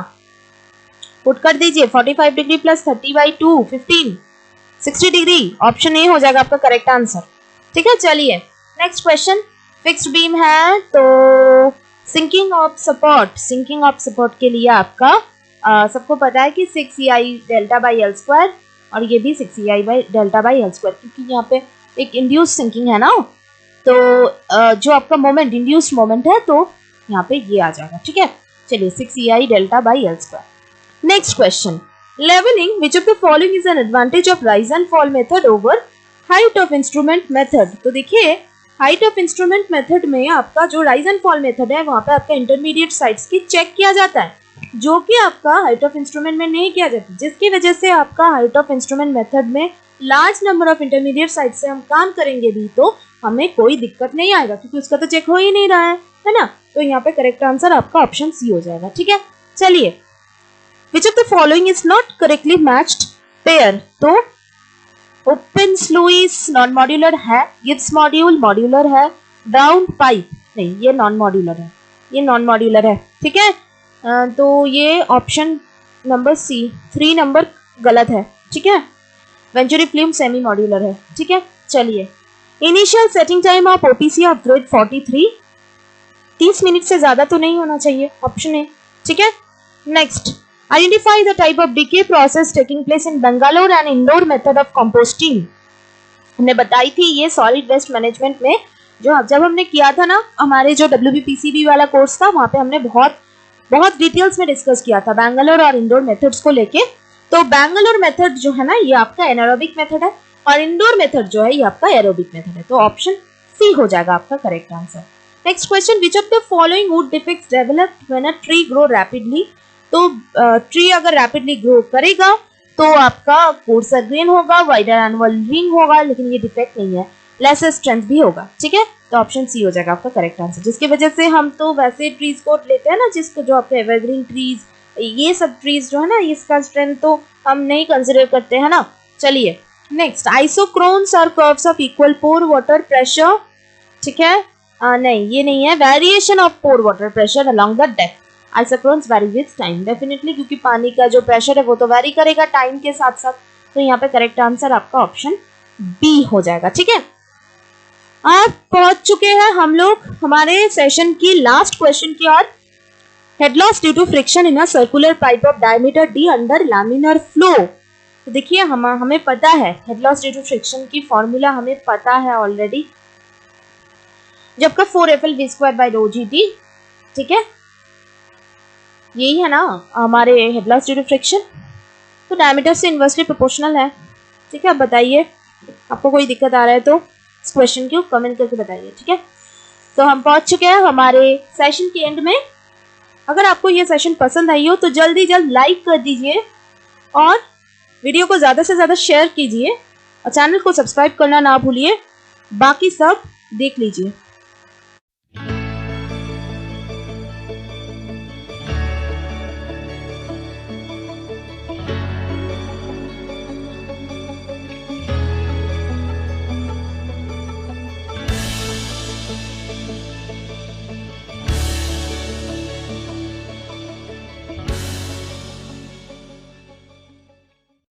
पुट कर दीजिए 45 degree plus 30/2 15 60 degree, option A हो जाएगा आपका करेक्ट आंसर। ठीक है, चलिए नेक्स्ट क्वेश्चन। फिक्स्ड बीम है तो सिंकिंग ऑफ सपोर्ट के लिए आपका सबको पता है कि 6EI delta by L square और ये भी 6EI by delta by L square, क्योंकि यहाँ पे एक इंड्यूस सिंकिंग है ना, तो जो आपका मोमेंट इंड्यूस्ड मोमेंट है तो यहाँ पे ये आ जाएगा। ठीक है, चलिए 6EI delta by L square. Next question, levelling which of the following is an advantage of rise and fall method over height of instrument method. तो देखिए हाइट ऑफ इंस्ट्रूमेंट मेथड में आपका जो राइज एंड फॉल मेथड है वहां पे आपका इंटरमीडिएट साइड्स की चेक किया जाता है, जो कि आपका हाइट ऑफ इंस्ट्रूमेंट में नहीं किया जाता, जिसकी वजह से आपका हाइट ऑफ इंस्ट्रूमेंट मेथड में large number of intermediate side से हम काम करेंगे भी तो हमें कोई दिक्कत नहीं आएगा, क्योंकि उसका तो चेक हो ही नहीं रहा है ना। तो यहाँ पे करेक्ट आंसर आपका ऑप्शन सी हो जाएगा। ठीक है, चलिए विच of the following is not correctly matched pair. तो ओपन स्लूइस नॉन मॉड्यूलर है, गिब्स मॉड्यूल मॉड्यूलर है, ब्राउन पाइप नहीं, ये नॉन मॉड्यूलर है, ये नॉन मॉड्यूलर है। ठीक है, तो ये ऑप्शन नंबर सी 3 नंबर गलत है। ठीक है, वेंचुरी फ्लूम सेमी मॉड्यूलर है। ठीक है, चलिए initial setting time of OPC of grade 43 30 minute से ज्यादा तो नहीं होना चाहिए, ऑप्शन ए। ठीक है, next identify the type of decay process taking place in Bangalore and Indore method of composting. हमने बताई थी ये सॉलिड वेस्ट मैनेजमेंट में जो जब हमने किया था ना, हमारे जो WBPCB वाला कोर्स था वहां पे हमने बहुत डिटेल्स में डिस्कस किया था बेंगलोर और इंडोर मेथड्स को लेके। तो बेंगलोर मेथड जो है ना ये आपका एनारोबिक मेथड है और इंडोर मेथड जो है ये आपका एरोबिक मेथड है, तो ऑप्शन सी हो जाएगा आपका correct answer. Next question, which of the following would defects developed when a tree grow rapidly. तो ट्री अगर रैपिडली ग्रो करेगा तो आपका कोर्सर ग्रेन होगा, वाइडर एनुअल रिंग होगा, लेकिन ये डिफेक्ट नहीं है, लेसर स्ट्रेंथ भी होगा। ठीक है, तो ऑप्शन सी हो जाएगा आपका करेक्ट आंसर, जिसकी वजह से हम तो वैसे ट्रीज को लेते हैं ना, जिसको जो आपके एवरग्रीन ट्रीज ये सब ट्रीज जो है ना इसका स्ट्रेंथ तो हम नहीं कंसिडर करते हैं ना। चलिए next, isochrones are curves of equal pore water pressure. ठीक है, नहीं ये नहीं है, variation of pore water pressure along the depth. Isochrones vary with time, definitely क्योंकि पानी का जो प्रेशर है वो तो वेरी करेगा टाइम के साथ साथ, तो यहाँ पे करेक्ट आंसर आपका ऑप्शन बी हो जाएगा। ठीक है, आप पहुंच चुके हैं हम लोग हमारे सेशन की लास्ट क्वेश्चन की ओर। Head loss due to friction in a circular pipe of diameter d under laminar flow. तो देखिए हमें पता है head loss due to friction की फॉर्मूला हमें पता है ऑलरेडी, जब का 4FL_V²/ρ/GT। ठीक है, यही है ना हमारे head loss due to friction, तो डायमीटर से इनवर्सली प्रोपोर्शनल है। ठीक है, अब बताइए आपको कोई दिक्कत आ रहा है तो इस क्वेश्चन को कमेंट करके बताइए। ठीक है, तो हम पहुंच चुके हैं हमारे सेशन के एंड में। अगर आपको ये सेशन पसंद आई हो तो जल्दी लाइक कर दीजिए और वीडियो को ज़्यादा से ज़्यादा शेयर कीजिए और चैनल को सब्सक्राइब करना ना भूलिए, बाकी सब देख लीजिए।